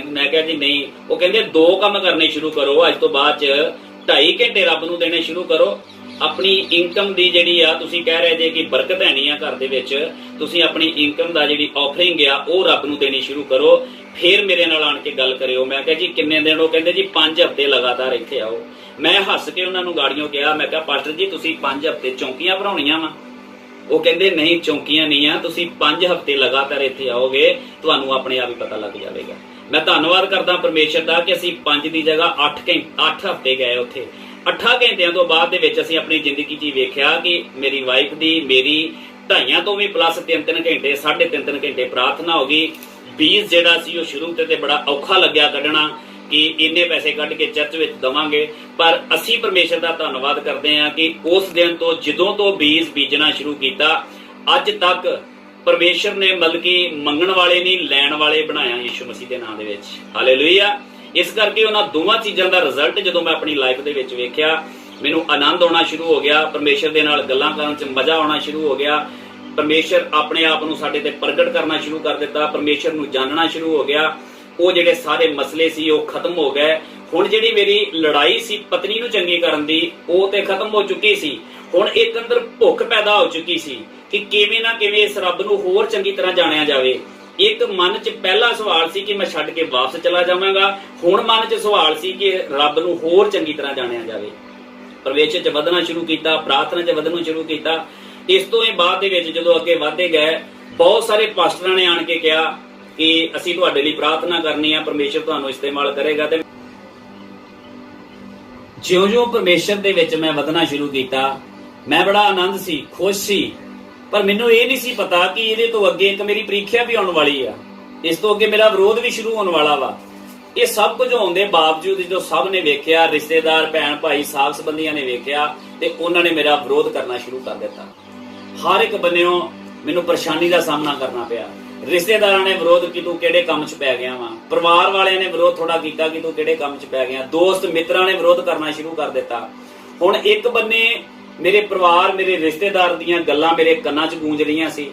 ਮੈਂ ਕਿਹਾ ਜੀ ਨਹੀਂ। ਉਹ ਕਹਿੰਦੇ 2 ਕੰਮ ਕਰਨੇ ਸ਼ੁਰੂ ਕਰੋ ਅੱਜ ਤੋਂ ਬਾਅਦ 'ਚ, 2.5 ਘੰਟੇ ਰੱਬ ਨੂੰ ਦੇਣੇ ਸ਼ੁਰੂ ਕਰੋ। ਆਪਣੀ ਇਨਕਮ ਦੀ ਜਿਹੜੀ ਆ, ਤੁਸੀਂ ਕਹਿ ਰਹੇ ਜੇ ਕਿ ਬਰਕਤ ਹੈ ਨਹੀਂ ਆ ਘਰ ਦੇ ਵਿੱਚ, ਤੁਸੀਂ ਆਪਣੀ ਇਨਕਮ ਦਾ ਜਿਹੜੀ ਆਫਰਿੰਗ ਆ ਉਹ ਰੱਬ ਨੂੰ ਦੇਣੀ ਸ਼ੁਰੂ ਕਰੋ। ਫਿਰ ਮੇਰੇ ਨਾਲ ਆਣ ਕੇ ਗੱਲ ਕਰਿਓ। ਮੈਂ ਕਿਹਾ ਜੀ ਕਿੰਨੇ ਦਿਨ? ਉਹ ਕਹਿੰਦੇ ਜੀ 5 ਹਫ਼ਤੇ ਲਗਾਤਾਰ ਇੱਥੇ ਆਓ। ਮੈਂ ਹੱਸ ਕੇ ਉਹਨਾਂ ਨੂੰ ਗਾੜੀਆਂ ਕਿਹਾ, ਮੈਂ ਕਿਹਾ ਪਾਸਟਰ ਜੀ ਤੁਸੀਂ 5 ਹਫ਼ਤੇ ਚੌਂਕੀਆਂ ਭਰਾਉਣੀਆਂ ਵਾ? ਉਹ ਕਹਿੰਦੇ ਨਹੀਂ ਚੌਂਕੀਆਂ ਨਹੀਂ ਆ, ਤੁਸੀਂ 5 ਹਫ਼ਤੇ ਲਗਾਤਾਰ ਇੱਥੇ ਆਓਗੇ, ਤੁਹਾਨੂੰ ਆਪਣੇ ਆਪ ਹੀ ਪਤਾ ਲੱਗ ਜਾਵੇਗਾ। ਮੈਂ ਧੰਨਵਾਦ ਕਰਦਾ ਪਰਮੇਸ਼ਰ ਦਾ ਕਿ ਅਸੀਂ 5 ਦੀ ਜਗ੍ਹਾ 8 ਹਫ਼ਤੇ ਗਏ ਉੱਥੇ। 8 ਘੰਟਿਆਂ ਤੋਂ ਬਾਅਦ ਦੇ ਵਿੱਚ ਅਸੀਂ ਆਪਣੀ ਜ਼ਿੰਦਗੀ 'ਚ ਵੇਖਿਆ ਕਿ ਮੇਰੀ ਵਾਈਫ ਦੀ, ਮੇਰੀ 2.5 ਤੋਂ ਵੀ ਪਲੱਸ 3-3 ਘੰਟੇ, 3.5 ਘੰਟੇ ਪ੍ਰਾਰਥਨਾ ਹੋ ਗਈ। ਬੀਜ ਜਿਹੜਾ ਸੀ ਉਹ ਸ਼ੁਰੂ ਤੇ ਬੜਾ ਔਖਾ ਲੱਗਿਆ ਕੱਢਣਾ ਕਿ ਇੰਨੇ ਪੈਸੇ ਕੱਢ ਕੇ ਚਰਚ ਵਿੱਚ ਦਵਾਂਗੇ, ਪਰ ਅਸੀਂ ਪਰਮੇਸ਼ਰ ਦਾ ਧੰਨਵਾਦ ਕਰਦੇ ਹਾਂ ਕਿ ਉਸ ਦਿਨ ਤੋਂ ਜਦੋਂ ਤੋਂ ਬੀਜ ਬੀਜਣਾ ਸ਼ੁਰੂ ਕੀਤਾ ਅੱਜ ਤੱਕ ਪਰਮੇਸ਼ਰ ਨੇ ਮਤਲਬ ਕਿ ਮੰਗਣ ਵਾਲੇ ਨਹੀਂ ਲੈਣ ਵਾਲੇ ਬਣਾਇਆ ਯਿਸੂ ਮਸੀਹ ਦੇ ਨਾਮ ਦੇ ਵਿੱਚ। ਹਾਲੇਲੂਇਆ। ਇਸ ਕਰਕੇ ਉਹਨਾਂ ਦੋਵਾਂ ਚੀਜ਼ਾਂ ਦਾ ਰਿਜ਼ਲਟ ਜਦੋਂ ਮੈਂ ਆਪਣੀ ਲਾਈਫ ਦੇ ਵਿੱਚ ਵੇਖਿਆ, ਮੈਨੂੰ ਆਨੰਦ ਆਉਣਾ ਸ਼ੁਰੂ ਹੋ ਗਿਆ। ਪਰਮੇਸ਼ਰ ਦੇ ਨਾਲ ਗੱਲਾਂ ਕਰਨ 'ਚ ਮਜ਼ਾ ਆਉਣਾ ਸ਼ੁਰੂ ਹੋ ਗਿਆ। ਪਰਮੇਸ਼ਰ ਆਪਣੇ ਆਪ ਨੂੰ ਸਾਡੇ ਤੇ ਪ੍ਰਗਟ ਕਰਨਾ ਸ਼ੁਰੂ ਕਰ ਦਿੱਤਾ। ਪਰਮੇਸ਼ਰ ਨੂੰ ਜਾਣਨਾ ਸ਼ੁਰੂ ਹੋ ਗਿਆ। ਉਹ ਜਿਹੜੇ ਸਾਰੇ ਮਸਲੇ ਸੀ ਉਹ ਖਤਮ ਹੋ ਗਏ। ਹੁਣ ਜਿਹੜੀ ਮੇਰੀ ਲੜਾਈ ਸੀ ਪਤਨੀ ਨੂੰ ਚੰਗੀ ਕਰਨ ਦੀ, ਉਹ ਤੇ ਖਤਮ ਹੋ ਚੁੱਕੀ ਸੀ। ਹੁਣ ਇੱਕ ਅੰਦਰ ਭੁੱਖ ਪੈਦਾ ਹੋ ਚੁੱਕੀ ਸੀ ਕਿ ਕਿਵੇਂ ਨਾ ਕਿਵੇਂ ਇਸ ਰੱਬ ਨੂੰ ਹੋਰ ਚੰਗੀ ਤਰ੍ਹਾਂ ਜਾਣਿਆ ਜਾਵੇ। ਇੱਕ ਮਨ 'ਚ ਪਹਿਲਾ ਸਵਾਲ ਸੀ ਕਿ ਮੈਂ ਛੱਡ ਕੇ ਵਾਪਸ ਚਲਾ ਜਾਵਾਂਗਾ। ਹੁਣ ਮਨ 'ਚ ਸਵਾਲ ਸੀ ਕਿ ਰੱਬ ਨੂੰ ਹੋਰ ਚੰਗੀ ਤਰ੍ਹਾਂ ਜਾਣਿਆ ਜਾਵੇ। ਪ੍ਰਵੇਸ਼ 'ਚ ਵਧਣਾ ਸ਼ੁਰੂ ਕੀਤਾ, ਪ੍ਰਾਰਥਨਾ 'ਚ ਵਧਣਾ ਸ਼ੁਰੂ ਕੀਤਾ। ਇਸ ਤੋਂ ਹੀ ਬਾਅਦ ਦੇ ਵਿੱਚ ਜਦੋਂ ਅੱਗੇ ਵਧਦੇ ਗਏ, ਬਹੁਤ ਸਾਰੇ ਪਾਸਟਰਾਂ ਨੇ ਆਣ ਕੇ ਕਿਹਾ ਕਿ ਅਸੀਂ ਤੁਹਾਡੇ ਲਈ ਪ੍ਰਾਰਥਨਾ ਕਰਨੀ ਆ, ਪਰਮੇਸ਼ਰ ਤੁਹਾਨੂੰ ਇਸਤੇਮਾਲ ਕਰੇਗਾ। ਤੇ ਜਿਉਂ-ਜਿਉਂ ਪਰਮੇਸ਼ਰ ਦੇ ਵਿੱਚ ਮੈਂ ਵਧਣਾ ਸ਼ੁਰੂ ਕੀਤਾ, ਮੈਂ ਬੜਾ ਆਨੰਦ ਸੀ, ਖੁਸ਼ ਸੀ। ਪਰ ਮੈਨੂੰ ਇਹ ਨਹੀਂ ਸੀ ਪਤਾ ਕਿ ਇਹਦੇ ਤੋਂ ਅੱਗੇ ਇੱਕ ਮੇਰੀ ਪ੍ਰੀਖਿਆ ਵੀ ਆਉਣ ਵਾਲੀ ਆ। ਇਸ ਤੋਂ ਅੱਗੇ ਮੇਰਾ ਵਿਰੋਧ ਵੀ ਸ਼ੁਰੂ ਹੋਣ ਵਾਲਾ ਵਾ। ਇਹ ਸਭ ਕੁਝ ਹੋਣ ਦੇ ਬਾਵਜੂਦ ਜਦੋਂ ਸਭ ਨੇ ਵੇਖਿਆ, ਰਿਸ਼ਤੇਦਾਰ, ਭੈਣ ਭਾਈ, ਸਾਕ ਸੰਬੰਧੀਆਂ ਨੇ ਵੇਖਿਆ ਤੇ ਉਹਨਾਂ ਨੇ ਮੇਰਾ ਵਿਰੋਧ ਕਰਨਾ ਸ਼ੁਰੂ ਕਰ ਦਿੱਤਾ। ਹਰ ਇੱਕ ਬੰਨਿਓਂ ਮੈਨੂੰ ਪਰੇਸ਼ਾਨੀ ਦਾ ਸਾਹਮਣਾ ਕਰਨਾ ਪਿਆ। ਰਿਸ਼ਤੇਦਾਰਾਂ ਨੇ ਵਿਰੋਧ ਕਿ ਤੂੰ ਕਿਹੜੇ ਕੰਮ 'ਚ ਪੈ ਗਿਆ ਵਾ। ਪਰਿਵਾਰ ਵਾਲਿਆਂ ਨੇ ਵਿਰੋਧ ਥੋੜਾ ਕੀਤਾ ਕਿ ਤੂੰ ਕਿਹੜੇ ਕੰਮ 'ਚ ਪੈ ਗਿਆ। ਦੋਸਤ ਮਿੱਤਰਾਂ ਨੇ ਵਿਰੋਧ ਕਰਨਾ ਸ਼ੁਰੂ ਕਰ ਦਿੱਤਾ। ਹੁਣ ਇੱਕ ਬੰਨੇ ਮੇਰੇ ਪਰਿਵਾਰ, ਮੇਰੇ ਰਿਸ਼ਤੇਦਾਰ ਦੀਆਂ ਗੱਲਾਂ ਮੇਰੇ ਕੰਨਾਂ 'ਚ ਗੂੰਜ ਰਹੀਆਂ ਸੀ।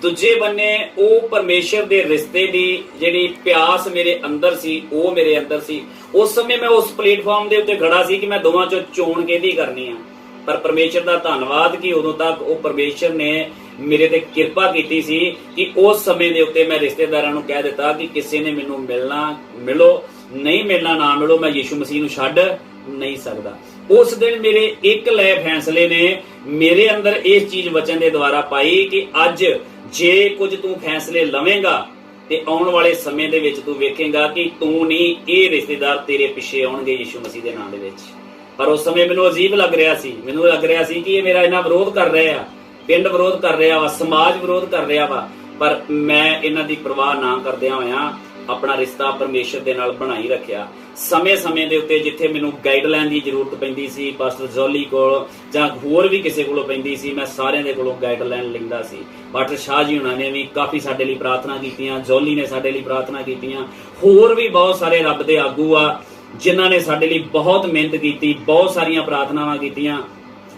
ਦੂਜੇ ਬੰਨੇ ਉਹ ਪਰਮੇਸ਼ਰ ਦੇ ਰਿਸ਼ਤੇ ਦੀ ਜਿਹੜੀ ਪਿਆਸ ਮੇਰੇ ਅੰਦਰ ਸੀ, ਉਹ ਮੇਰੇ ਅੰਦਰ ਸੀ। ਉਸ ਸਮੇਂ ਮੈਂ ਉਸ ਪਲੇਟਫਾਰਮ ਦੇ ਉੱਤੇ ਖੜਾ ਸੀ ਕਿ ਮੈਂ ਦੋਵਾਂ 'ਚੋਂ ਚੋਣ ਕਿਹਦੀ ਕਰਨੀ ਆ। ਪਰ ਪਰਮੇਸ਼ਰ ਦਾ ਧੰਨਵਾਦ ਕਿ ਉਦੋਂ ਤੱਕ ਉਹ ਪਰਮੇਸ਼ਰ ਨੇ ਮੇਰੇ ਤੇ ਕਿਰਪਾ ਕੀਤੀ ਸੀ ਕਿ ਉਸ ਸਮੇਂ ਦੇ ਉੱਤੇ ਮੈਂ ਰਿਸ਼ਤੇਦਾਰਾਂ ਨੂੰ ਕਹਿ ਦਿੱਤਾ ਕਿ ਕਿਸੇ ਨੇ ਮੈਨੂੰ ਮਿਲਣਾ ਮਿਲੋ, ਨਹੀਂ ਮਿਲਣਾ ਨਾ ਮਿਲੋ, ਮੈਂ ਯਿਸੂ ਮਸੀਹ ਨੂੰ ਛੱਡ ਨਹੀਂ ਸਕਦਾ। ਉਸ ਦਿਨ ਮੇਰੇ ਇੱਕ ਲਏ ਫੈਸਲੇ ਨੇ ਮੇਰੇ ਅੰਦਰ ਇਸ ਚੀਜ਼ ਵਚਨ ਦੇ ਦੁਆਰਾ ਪਾਈ ਕਿ ਅੱਜ ਜੇ ਕੁਝ ਤੂੰ ਫੈਸਲੇ ਲਵੇਂਗਾ ਤੇ ਆਉਣ ਵਾਲੇ ਸਮੇਂ ਦੇ ਵਿੱਚ ਤੂੰ ਵੇਖੇਂਗਾ ਕਿ ਤੂੰ ਨਹੀਂ, ਇਹ ਰਿਸ਼ਤੇਦਾਰ ਤੇਰੇ ਪਿੱਛੇ ਆਉਣਗੇ ਯਿਸੂ ਮਸੀਹ ਦੇ ਨਾਮ ਦੇ ਵਿੱਚ। ਪਰ ਉਸ ਸਮੇਂ ਮੈਨੂੰ ਅਜੀਬ ਲੱਗ ਰਿਹਾ ਸੀ। ਮੈਨੂੰ ਲੱਗ ਰਿਹਾ ਸੀ ਕਿ ਇਹ ਮੇਰਾ ਇਹਨਾਂ ਵਿਰੋਧ ਕਰ ਰਹੇ ਆ, ਪਿੰਡ ਵਿਰੋਧ ਕਰ ਰਿਹਾ ਵਾ, ਸਮਾਜ ਵਿਰੋਧ ਕਰ ਰਿਹਾ ਵਾ। ਪਰ ਮੈਂ ਇਹਨਾਂ ਦੀ ਪਰਵਾਹ ਨਾ ਕਰਦਿਆਂ ਹੋਇਆਂ ਆਪਣਾ ਰਿਸ਼ਤਾ ਪਰਮੇਸ਼ਰ ਦੇ ਨਾਲ ਬਣਾਈ ਰੱਖਿਆ। ਸਮੇਂ ਦੇ ਉੱਤੇ ਜਿੱਥੇ ਮੈਨੂੰ ਗਾਈਡਲਾਈਨ ਦੀ ਜ਼ਰੂਰਤ ਪੈਂਦੀ ਸੀ, ਪਾਸਟਰ ਜੋਲੀ ਕੋਲ ਜਾਂ ਹੋਰ ਵੀ ਕਿਸੇ ਕੋਲੋਂ ਪੈਂਦੀ ਸੀ, ਮੈਂ ਸਾਰਿਆਂ ਦੇ ਕੋਲੋਂ ਗਾਈਡਲਾਈਨ ਲੈਂਦਾ ਸੀ। ਪਾਸਟਰ ਸ਼ਾਹ ਜੀ ਹੁਣਾਂ ਨੇ ਵੀ ਕਾਫੀ ਸਾਡੇ ਲਈ ਪ੍ਰਾਰਥਨਾ ਕੀਤੀਆਂ, ਜੋਲੀ ਨੇ ਸਾਡੇ ਲਈ ਪ੍ਰਾਰਥਨਾ ਕੀਤੀਆਂ, ਹੋਰ ਵੀ ਬਹੁਤ ਸਾਰੇ ਰੱਬ ਦੇ ਆਗੂ ਆ ਜਿਨ੍ਹਾਂ ਨੇ ਸਾਡੇ ਲਈ ਬਹੁਤ ਮਿਹਨਤ ਕੀਤੀ, ਬਹੁਤ ਸਾਰੀਆਂ ਪ੍ਰਾਰਥਨਾਵਾਂ ਕੀਤੀਆਂ।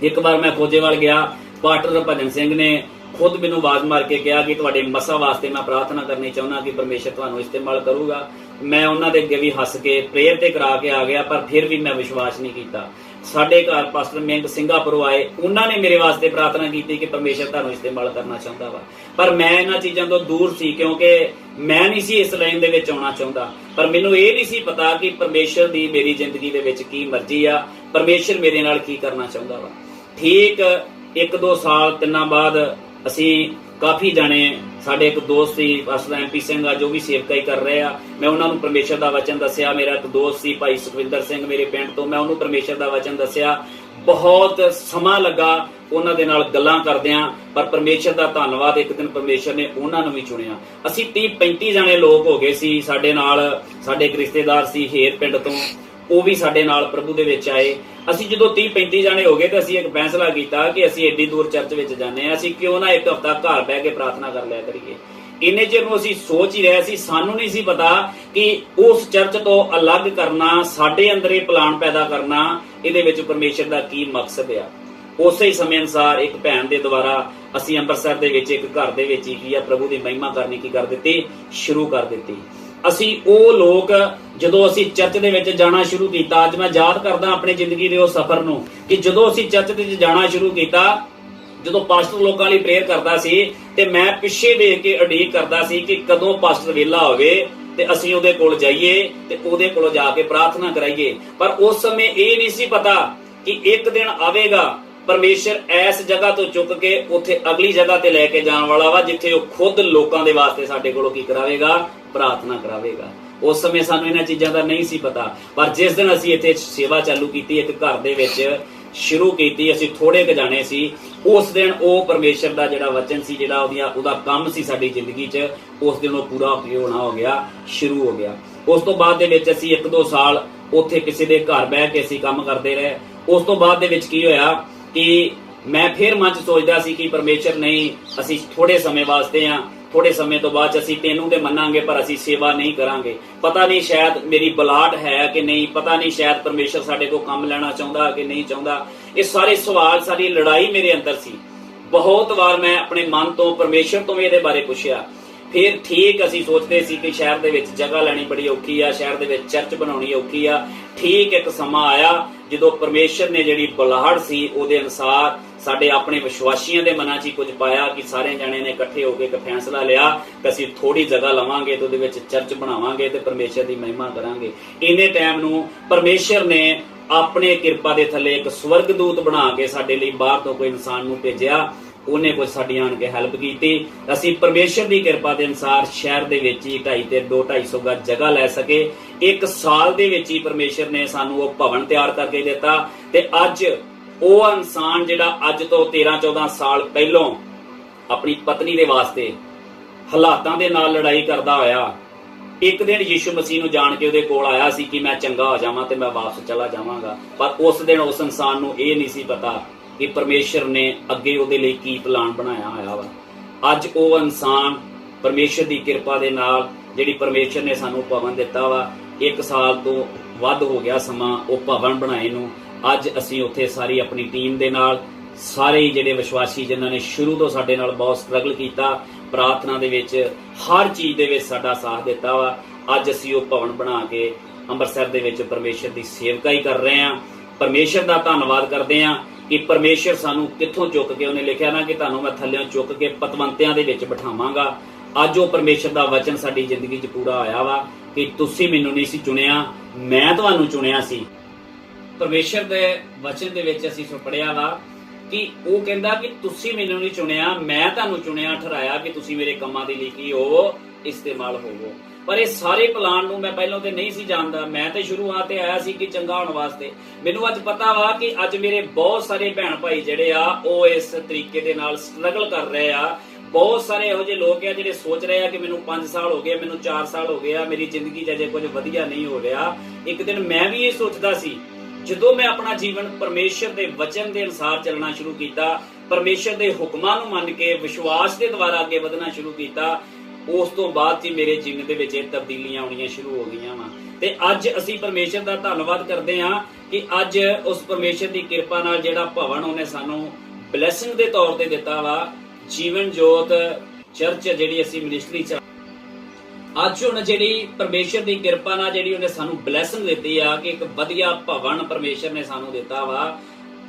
ਇੱਕ ਵਾਰ ਮੈਂ ਖੋਜੇਵਾਲ ਗਿਆ, ਪਾਸਟਰ ਭਜਨ ਸਿੰਘ ਨੇ ਖੁਦ ਮੈਨੂੰ ਆਵਾਜ਼ ਮਾਰ ਕੇ ਕਿਹਾ ਕਿ ਤੁਹਾਡੇ ਮਸਾ ਵਾਸਤੇ ਮੈਂ ਪ੍ਰਾਰਥਨਾ ਕਰਨੀ ਚਾਹੁੰਦਾ ਕਿ ਪਰਮੇਸ਼ਰ ਤੁਹਾਨੂੰ ਇਸਤੇਮਾਲ ਕਰੂਗਾ। ਮੈਂ ਉਹਨਾਂ ਦੇ ਅੱਗੇ ਵੀ ਹੱਸ ਕੇ ਪ੍ਰੇਅਰ ਤੇ ਕਰਾ ਕੇ ਆ ਗਿਆ, ਪਰ ਫਿਰ ਵੀ ਮੈਂ ਵਿਸ਼ਵਾਸ ਨਹੀਂ ਕੀਤਾ। ਸਾਡੇ ਘਰ ਪਾਸਟਰ ਮਿੰਗ ਸਿੰਗਾਪੁਰੋਂ ਆਏ, ਉਹਨਾਂ ਨੇ ਮੇਰੇ ਵਾਸਤੇ ਪ੍ਰਾਰਥਨਾ ਕੀਤੀ ਕਿ ਪਰਮੇਸ਼ਰ ਤੁਹਾਨੂੰ ਇਸਤੇਮਾਲ ਕਰਨਾ ਚਾਹੁੰਦਾ ਵਾ, ਪਰ ਮੈਂ ਇਹਨਾਂ ਚੀਜ਼ਾਂ ਤੋਂ ਦੂਰ ਸੀ ਕਿਉਂਕਿ ਮੈਂ ਨਹੀਂ ਸੀ ਇਸ ਲਾਈਨ ਦੇ ਵਿੱਚ ਆਉਣਾ ਚਾਹੁੰਦਾ। ਪਰ ਮੈਨੂੰ ਇਹ ਨਹੀਂ ਸੀ ਪਤਾ ਕਿ ਪਰਮੇਸ਼ਰ ਦੀ ਮੇਰੀ ਜ਼ਿੰਦਗੀ ਦੇ ਵਿੱਚ ਕੀ ਮਰਜ਼ੀ ਆ, ਪਰਮੇਸ਼ਰ ਮੇਰੇ ਨਾਲ ਕੀ ਕਰਨਾ ਚਾਹੁੰਦਾ ਵਾ। ਠੀਕ 1-2 ਸਾਲ 3 ਬਾਅਦ ਅਸੀਂ ਕਾਫੀ ਜਾਣੇ, ਸਾਡੇ ਇੱਕ ਦੋਸਤ ਸੀ ਪਾਸਟਰ MP ਸਿੰਘ ਆ ਜੋ ਵੀ ਸੇਵਕਾਈ ਕਰ ਰਹੇ ਆ, ਮੈਂ ਉਹਨਾਂ ਨੂੰ ਪਰਮੇਸ਼ਰ ਦਾ ਵਚਨ ਦੱਸਿਆ। ਮੇਰਾ ਇੱਕ ਦੋਸਤ ਸੀ ਭਾਈ ਸੁਖਵਿੰਦਰ ਸਿੰਘ ਮੇਰੇ ਪਿੰਡ ਤੋਂ, ਮੈਂ ਉਹਨੂੰ ਪਰਮੇਸ਼ਰ ਦਾ ਵਚਨ ਦੱਸਿਆ। ਬਹੁਤ ਸਮਾਂ ਲੱਗਾ ਉਹਨਾਂ ਦੇ ਨਾਲ ਗੱਲਾਂ ਕਰਦਿਆਂ, ਪਰ ਪਰਮੇਸ਼ਰ ਦਾ ਧੰਨਵਾਦ, ਇੱਕ ਦਿਨ ਪਰਮੇਸ਼ਰ ਨੇ ਉਹਨਾਂ ਨੂੰ ਵੀ ਚੁਣਿਆ। ਅਸੀਂ 30-35 ਜਣੇ ਲੋਕ ਹੋ ਗਏ ਸੀ ਸਾਡੇ ਨਾਲ। ਸਾਡੇ ਇੱਕ ਰਿਸ਼ਤੇਦਾਰ ਸੀ ਹੇਰ ਪਿੰਡ ਤੋਂ, ਉਹ ਵੀ ਸਾਡੇ ਨਾਲ ਪ੍ਰਭੂ ਦੇ ਵਿੱਚ ਆਏ। ਅਸੀਂ ਜਦੋਂ 30-35 ਜਣੇ ਹੋ ਗਏ ਤੇ ਅਸੀਂ ਇੱਕ ਫੈਸਲਾ ਕੀਤਾ ਕਿ ਅਸੀਂ ਏਡੀ ਦੂਰ ਚਰਚ ਵਿੱਚ ਜਾਂਦੇ ਆ, ਅਸੀਂ ਕਿਉਂ ਨਾ ਇੱਕ ਹਫ਼ਤਾ ਘਰ ਬਹਿ ਕੇ ਪ੍ਰਾਰਥਨਾ ਕਰ ਲਿਆ ਕਰੀਏ। ਇੰਨੇ ਚਿਰ ਨੂੰ ਅਸੀਂ ਸੋਚ ਹੀ ਰਹੇ ਸੀ, ਸਾਨੂੰ ਨਹੀਂ ਸੀ ਪਤਾ ਕਿ ਉਸ ਚਰਚ ਤੋਂ ਅਲੱਗ ਕਰਨਾ, ਸਾਡੇ ਅੰਦਰ ਇਹ ਪਲਾਨ ਪੈਦਾ ਕਰਨਾ, ਇਹਦੇ ਵਿੱਚ ਪਰਮੇਸ਼ਰ ਦਾ ਕੀ ਮਕਸਦ ਆ। ਉਸੇ ਹੀ ਸਮੇਂ ਅਨੁਸਾਰ ਇੱਕ ਭੈਣ ਦੇ ਦੁਆਰਾ ਅਸੀਂ ਅੰਮ੍ਰਿਤਸਰ ਦੇ ਵਿੱਚ ਇੱਕ ਘਰ ਦੇ ਵਿੱਚ ਹੀ ਪ੍ਰਭੂ ਦੀ ਮਹਿਮਾ ਕਰਨੀ ਕੀ ਕਰ ਦਿੱਤੀ, ਸ਼ੁਰੂ ਕਰ ਦਿੱਤੀ। ਅਸੀਂ ਉਹ ਲੋਕ ਜਦੋਂ ਅਸੀਂ ਚਰਚ ਦੇ ਵਿੱਚ ਜਾਣਾ ਸ਼ੁਰੂ ਕੀਤਾ, ਅੱਜ ਮੈਂ ਯਾਦ ਕਰਦਾ ਆਪਣੀ ਜ਼ਿੰਦਗੀ ਦੇ ਉਹ ਸਫ਼ਰ ਨੂੰ ਕਿ ਜਦੋਂ ਅਸੀਂ ਚਰਚ ਦੇ ਵਿੱਚ ਜਾਣਾ ਸ਼ੁਰੂ ਕੀਤਾ, ਜਦੋਂ ਪਾਸਟਰ ਲੋਕਾਂ ਲਈ ਪ੍ਰੇਅਰ ਕਰਦਾ ਸੀ ਤੇ ਮੈਂ ਪਿੱਛੇ ਦੇਖ ਕੇ ਉਡੀਕ ਕਰਦਾ ਸੀ ਕਿ ਕਦੋਂ ਪਾਸਟਰ ਵਿਹਲਾ ਹੋਵੇ ਤੇ ਅਸੀਂ ਉਹਦੇ ਕੋਲ ਜਾਈਏ ਤੇ ਉਹਦੇ ਕੋਲ ਜਾ ਕੇ ਪ੍ਰਾਰਥਨਾ ਕਰਾਈਏ। ਪਰ ਉਸ ਸਮੇਂ ਇਹ ਨਹੀਂ ਸੀ ਪਤਾ ਕਿ ਇੱਕ ਦਿਨ ਆਵੇਗਾ ਪਰਮੇਸ਼ਰ ਇਸ ਜਗ੍ਹਾ ਤੋਂ ਚੁੱਕ ਕੇ ਉੱਥੇ ਅਗਲੀ ਜਗ੍ਹਾ ਤੇ ਲੈ ਕੇ ਜਾਣ ਵਾਲਾ ਵਾ, ਜਿੱਥੇ ਉਹ ਖੁਦ ਲੋਕਾਂ ਦੇ ਵਾਸਤੇ ਸਾਡੇ ਕੋਲੋਂ ਕੀ ਕਰਾਵੇਗਾ, ਪ੍ਰਾਰਥਨਾ ਕਰਾਵੇਗਾ। ਉਸ ਸਮੇਂ ਸਾਨੂੰ ਇਹਨਾਂ ਚੀਜ਼ਾਂ ਦਾ ਨਹੀਂ ਸੀ ਪਤਾ, ਪਰ ਜਿਸ ਦਿਨ ਅਸੀਂ ਇੱਥੇ ਸੇਵਾ ਚਾਲੂ ਕੀਤੀ, ਇੱਕ ਘਰ ਦੇ ਵਿੱਚ ਸ਼ੁਰੂ ਕੀਤੀ, ਅਸੀਂ ਥੋੜੇ ਕੁ ਜਾਣੇ ਸੀ, ਉਸ ਦਿਨ ਉਹ ਪਰਮੇਸ਼ਰ ਦਾ ਜਿਹੜਾ ਵਚਨ ਸੀ, ਜਿਹੜਾ ਉਹਦਾ ਕੰਮ ਸੀ ਸਾਡੀ ਜ਼ਿੰਦਗੀ 'ਚ, ਉਸ ਦਿਨ ਉਹ ਪੂਰਾ ਹੋਣਾ ਹੋ ਗਿਆ, ਸ਼ੁਰੂ ਹੋ ਗਿਆ। ਉਸ ਤੋਂ ਬਾਅਦ ਦੇ ਵਿੱਚ ਅਸੀਂ 1-2 ਸਾਲ ਉੱਥੇ ਕਿਸੇ ਦੇ ਘਰ ਬਹਿ ਕੇ ਅਸੀਂ ਕੰਮ ਕਰਦੇ ਰਹੇ। ਉਸ ਤੋਂ ਬਾਅਦ ਦੇ ਵਿੱਚ ਕੀ ਹੋਇਆ ਕਿ ਮੈਂ ਫਿਰ ਮਨ 'ਚ ਸੋਚਦਾ ਸੀ ਕਿ ਪਰਮੇਸ਼ਰ ਨਹੀਂ, ਅਸੀਂ ਥੋੜੇ ਸਮੇਂ ਵਾਸਤੇ ਆ, ਥੋੜੇ ਸਮੇਂ ਤੋਂ ਬਾਅਦ ਅਸੀਂ ਤੈਨੂੰ ਤੇ ਮੰਨਾਂਗੇ ਪਰ ਅਸੀਂ ਸੇਵਾ ਨਹੀਂ ਕਰਾਂਗੇ। ਪਤਾ ਨਹੀਂ ਸ਼ਾਇਦ ਮੇਰੀ ਬਲਾਟ ਹੈ ਕਿ ਨਹੀਂ, ਪਤਾ ਨਹੀਂ ਸ਼ਾਇਦ ਪਰਮੇਸ਼ਰ ਸਾਡੇ ਕੋਲ ਕੰਮ ਲੈਣਾ ਚਾਹੁੰਦਾ ਕਿ ਨਹੀਂ ਚਾਹੁੰਦਾ। ਇਹ ਸਾਰੇ ਸਵਾਲ, ਸਾਰੀ ਲੜਾਈ ਮੇਰੇ ਅੰਦਰ ਸੀ। ਬਹੁਤ ਵਾਰ ਮੈਂ ਆਪਣੇ ਮਨ ਤੋਂ ਪਰਮੇਸ਼ਰ ਤੋਂ ਵੀ ਇਹਦੇ ਬਾਰੇ ਪੁੱਛਿਆ। ਫਿਰ ਠੀਕ ਅਸੀਂ ਸੋਚਦੇ ਸੀ ਕਿ ਸ਼ਹਿਰ ਦੇ ਵਿੱਚ ਜਗ੍ਹਾ ਲੈਣੀ ਬੜੀ ਔਖੀ ਆ, ਸ਼ਹਿਰ ਦੇ ਵਿੱਚ ਚਰਚ ਬਣਾਉਣੀ ਔਖੀ ਆ। ਠੀਕ ਇੱਕ ਸਮਾਂ ਆਇਆ ਜਦੋਂ ਪਰਮੇਸ਼ਰ ਨੇ ਜਿਹੜੀ ਬੁਲਾਹਟ ਸੀ ਉਹਦੇ ਅਨੁਸਾਰ ਸਾਡੇ ਆਪਣੇ ਵਿਸ਼ਵਾਸੀਆਂ ਦੇ ਮਨਾਂ 'ਚ ਕੁਝ ਪਾਇਆ ਕਿ ਸਾਰੇ ਜਣੇ ਨੇ ਇਕੱਠੇ ਹੋ ਕੇ ਇੱਕ ਫੈਸਲਾ ਲਿਆ ਕਿ ਅਸੀਂ ਥੋੜੀ ਜਗ੍ਹਾ ਲਵਾਂਗੇ ਤੇ ਉਹਦੇ ਵਿੱਚ ਚਰਚ ਬਣਾਵਾਂਗੇ ਤੇ ਪਰਮੇਸ਼ਰ ਦੀ ਮਹਿਮਾ ਕਰਾਂਗੇ। ਇੰਨੇ ਟਾਈਮ ਨੂੰ ਪਰਮੇਸ਼ਰ ਨੇ ਆਪਣੇ ਕਿਰਪਾ ਦੇ ਥੱਲੇ ਇੱਕ ਸਵਰਗਦੂਤ ਬਣਾ ਕੇ ਸਾਡੇ ਲਈ ਬਾਹਰ ਤੋਂ ਕੋਈ ਇਨਸਾਨ ਨੂੰ ਭੇਜਿਆ। ਉਹਨੇ ਕੁਝ ਸਾਡੀ ਆਣ ਕੇ ਹੈਲਪ ਕੀਤੀ। ਅਸੀਂ ਪਰਮੇਸ਼ਰ ਦੀ ਕਿਰਪਾ ਦੇ ਅਨੁਸਾਰ ਸ਼ਹਿਰ ਦੇ ਵਿੱਚ ਹੀ 250 ਗਜ ਜਗ੍ਹਾ ਲੈ ਸਕੇ। 1 ਸਾਲ ਦੇ ਵਿੱਚ ਹੀ ਪਰਮੇਸ਼ਰ ਨੇ ਸਾਨੂੰ ਉਹ ਭਵਨ ਤਿਆਰ ਕਰਕੇ ਦਿੱਤਾ ਤੇ ਅੱਜ ਉਹ ਇਨਸਾਨ ਜਿਹੜਾ ਅੱਜ ਤੋਂ 13-14 ਸਾਲ ਪਹਿਲਾਂ ਆਪਣੀ ਪਤਨੀ ਦੇ ਵਾਸਤੇ ਹਾਲਾਤਾਂ ਦੇ ਨਾਲ ਲੜਾਈ ਕਰਦਾ ਹੋਇਆ, ਇੱਕ ਦਿਨ ਯਿਸੂ ਮਸੀਹ ਨੂੰ ਜਾਣ ਕੇ ਉਹਦੇ ਕੋਲ ਆਇਆ ਸੀ ਕਿ ਮੈਂ ਚੰਗਾ ਹੋ ਜਾਵਾਂ ਤੇ ਮੈਂ ਵਾਪਸ ਚਲਾ ਜਾਵਾਂਗਾ। ਪਰ ਉਸ ਦਿਨ ਉਸ ਇਨਸਾਨ ਨੂੰ ਇਹ ਨਹੀਂ ਸੀ ਪਤਾ ਕਿ ਪਰਮੇਸ਼ਰ ਨੇ ਅੱਗੇ ਉਹਦੇ ਲਈ ਕੀ ਪਲਾਨ ਬਣਾਇਆ ਹੋਇਆ ਵਾ। ਅੱਜ ਉਹ ਇਨਸਾਨ ਪਰਮੇਸ਼ਰ ਦੀ ਕਿਰਪਾ ਦੇ ਨਾਲ, ਜਿਹੜੀ ਪਰਮੇਸ਼ਰ ਨੇ ਸਾਨੂੰ ਭਵਨ ਦਿੱਤਾ ਵਾ, 1 ਸਾਲ ਤੋਂ ਵੱਧ ਹੋ ਗਿਆ ਸਮਾਂ ਉਹ ਭਵਨ ਬਣਾਏ ਨੂੰ। ਅੱਜ ਅਸੀਂ ਉੱਥੇ ਸਾਰੀ ਆਪਣੀ ਟੀਮ ਦੇ ਨਾਲ, ਸਾਰੇ ਜਿਹੜੇ ਵਿਸ਼ਵਾਸੀ ਜਿਨ੍ਹਾਂ ਨੇ ਸ਼ੁਰੂ ਤੋਂ ਸਾਡੇ ਨਾਲ ਬਹੁਤ ਸਟਰਗਲ ਕੀਤਾ, ਪ੍ਰਾਰਥਨਾ ਦੇ ਵਿੱਚ, ਹਰ ਚੀਜ਼ ਦੇ ਵਿੱਚ ਸਾਡਾ ਸਾਥ ਦਿੱਤਾ ਵਾ, ਅੱਜ ਅਸੀਂ ਉਹ ਭਵਨ ਬਣਾ ਕੇ ਅੰਮ੍ਰਿਤਸਰ ਦੇ ਵਿੱਚ ਪਰਮੇਸ਼ਰ ਦੀ ਸੇਵਕਾਈ ਕਰ ਰਹੇ ਹਾਂ। ਪਰਮੇਸ਼ਰ ਦਾ ਧੰਨਵਾਦ ਕਰਦੇ ਹਾਂ ਕਿ ਪਰਮੇਸ਼ਰ ਸਾਨੂੰ ਕਿੱਥੋਂ ਚੁੱਕ ਕੇ, ਉਹਨੇ ਲਿਖਿਆ ਨਾ ਕਿ ਤੁਹਾਨੂੰ ਮੈਂ ਥੱਲਿਓਂ ਚੁੱਕ ਕੇ ਪਤਵੰਤਿਆਂ ਦੇ ਵਿੱਚ ਬਿਠਾਵਾਂਗਾ। ਅੱਜ ਉਹ ਪਰਮੇਸ਼ਰ ਦਾ ਵਚਨ ਸਾਡੀ ਜ਼ਿੰਦਗੀ 'ਚ ਪੂਰਾ ਹੋਇਆ ਵਾ ਕਿ ਤੁਸੀਂ ਮੈਨੂੰ ਨਹੀਂ ਸੀ ਚੁਣਿਆ, ਮੈਂ ਤੁਹਾਨੂੰ ਚੁਣਿਆ ਸੀ। ਪਰਮੇਸ਼ਰ ਦੇ ਵਚਨ ਦੇ ਵਿੱਚ ਅਸੀਂ ਪੜ੍ਹਿਆ ਵਾ ਕਿ ਉਹ ਕਹਿੰਦਾ ਕਿ ਤੁਸੀਂ ਮੈਨੂੰ ਨਹੀਂ ਚੁਣਿਆ, ਮੈਂ ਤੁਹਾਨੂੰ ਚੁਣਿਆ, ਠਹਿਰਾਇਆ ਕਿ ਤੁਸੀਂ ਮੇਰੇ ਕੰਮਾਂ ਦੇ ਲਈ ਕੀ ਹੋਵੋ, ਇਸਤੇਮਾਲ ਹੋਵੋ। ਪਰ ਇਹ ਸਾਰੇ ਪਲਾਨ ਨੂੰ ਮੈਂ ਪਹਿਲਾਂ ਤੇ ਨਹੀਂ ਸੀ ਜਾਣਦਾ। ਮੈਂ ਤੇ ਸ਼ੁਰੂਆਤ ਤੇ ਆਇਆ ਸੀ ਕਿ ਚੰਗਾ ਹੋਣ ਵਾਸਤੇ। ਮੈਨੂੰ ਅੱਜ ਪਤਾ ਵਾ ਕਿ ਅੱਜ ਮੇਰੇ ਬਹੁਤ ਸਾਰੇ ਭੈਣ ਭਾਈ ਜਿਹੜੇ ਆ ਉਹ ਇਸ ਤਰੀਕੇ ਦੇ ਨਾਲ ਸਟਰਗਲ ਕਰ ਰਹੇ ਆ। ਬਹੁਤ ਸਾਰੇ ਇਹੋ ਜਿਹੇ ਲੋਕ ਆ ਜਿਹੜੇ ਸੋਚ ਰਹੇ ਆ ਕਿ ਮੈਨੂੰ 5 ਸਾਲ ਹੋ ਗਏ, ਮੈਨੂੰ 4 ਸਾਲ ਹੋ ਗਏ ਆ, ਮੇਰੀ ਜ਼ਿੰਦਗੀ 'ਚ ਅਜੇ ਕੁਝ ਵਧੀਆ ਨਹੀਂ ਹੋ ਰਿਹਾ। ਇੱਕ ਦਿਨ ਮੈਂ ਵੀ ਇਹ ਸੋਚਦਾ ਸੀ, ਜਦੋਂ ਮੈਂ ਆਪਣਾ ਜੀਵਨ ਪਰਮੇਸ਼ਰ ਦੇ ਵਚਨ ਦੇ ਅਨੁਸਾਰ ਚੱਲਣਾ ਸ਼ੁਰੂ ਕੀਤਾ, ਪਰਮੇਸ਼ਰ ਦੇ ਹੁਕਮਾਂ ਨੂੰ ਮੰਨ ਕੇ ਵਿਸ਼ਵਾਸ ਦੇ ਦੁਆਰਾ ਅੱਗੇ ਵਧਣਾ ਸ਼ੁਰੂ ਕੀਤਾ, ਉਸ ਤੋਂ ਬਾਅਦ ਹੀ ਮੇਰੇ ਜੀਵਨ ਦੇ ਵਿੱਚ ਇਹ ਤਬਦੀਲੀਆਂ ਆਉਣੀਆਂ ਸ਼ੁਰੂ ਹੋ ਗਈਆਂ ਵਾ। ਤੇ ਅੱਜ ਅਸੀਂ ਪਰਮੇਸ਼ਰ ਦਾ ਧੰਨਵਾਦ ਕਰਦੇ ਹਾਂ ਕਿ ਅੱਜ ਉਸ ਪਰਮੇਸ਼ਰ ਦੀ ਕਿਰਪਾ ਨਾਲ ਜਿਹੜਾ ਭਵਨ ਉਹਨੇ ਸਾਨੂੰ ਬਲੈਸਿੰਗ ਦੇ ਤੌਰ ਤੇ ਦਿੱਤਾ ਵਾ, ਜੀਵਨ ਜੋਤ ਚਰਚ ਜਿਹੜੀ ਅਸੀਂ ਮਿਨਿਸਟਰੀ ਚ ਅੱਜ ਹੁਣ ਜਿਹੜੀ ਪਰਮੇਸ਼ਰ ਦੀ ਕਿਰਪਾ ਨਾਲ ਜਿਹੜੀ ਉਹਨੇ ਸਾਨੂੰ ਬਲੈਸਿੰਗ ਦਿੱਤੀ ਆ ਕਿ ਇੱਕ ਵਧੀਆ ਭਵਨ ਪਰਮੇਸ਼ਰ ਨੇ ਸਾਨੂੰ ਦਿੱਤਾ ਵਾ,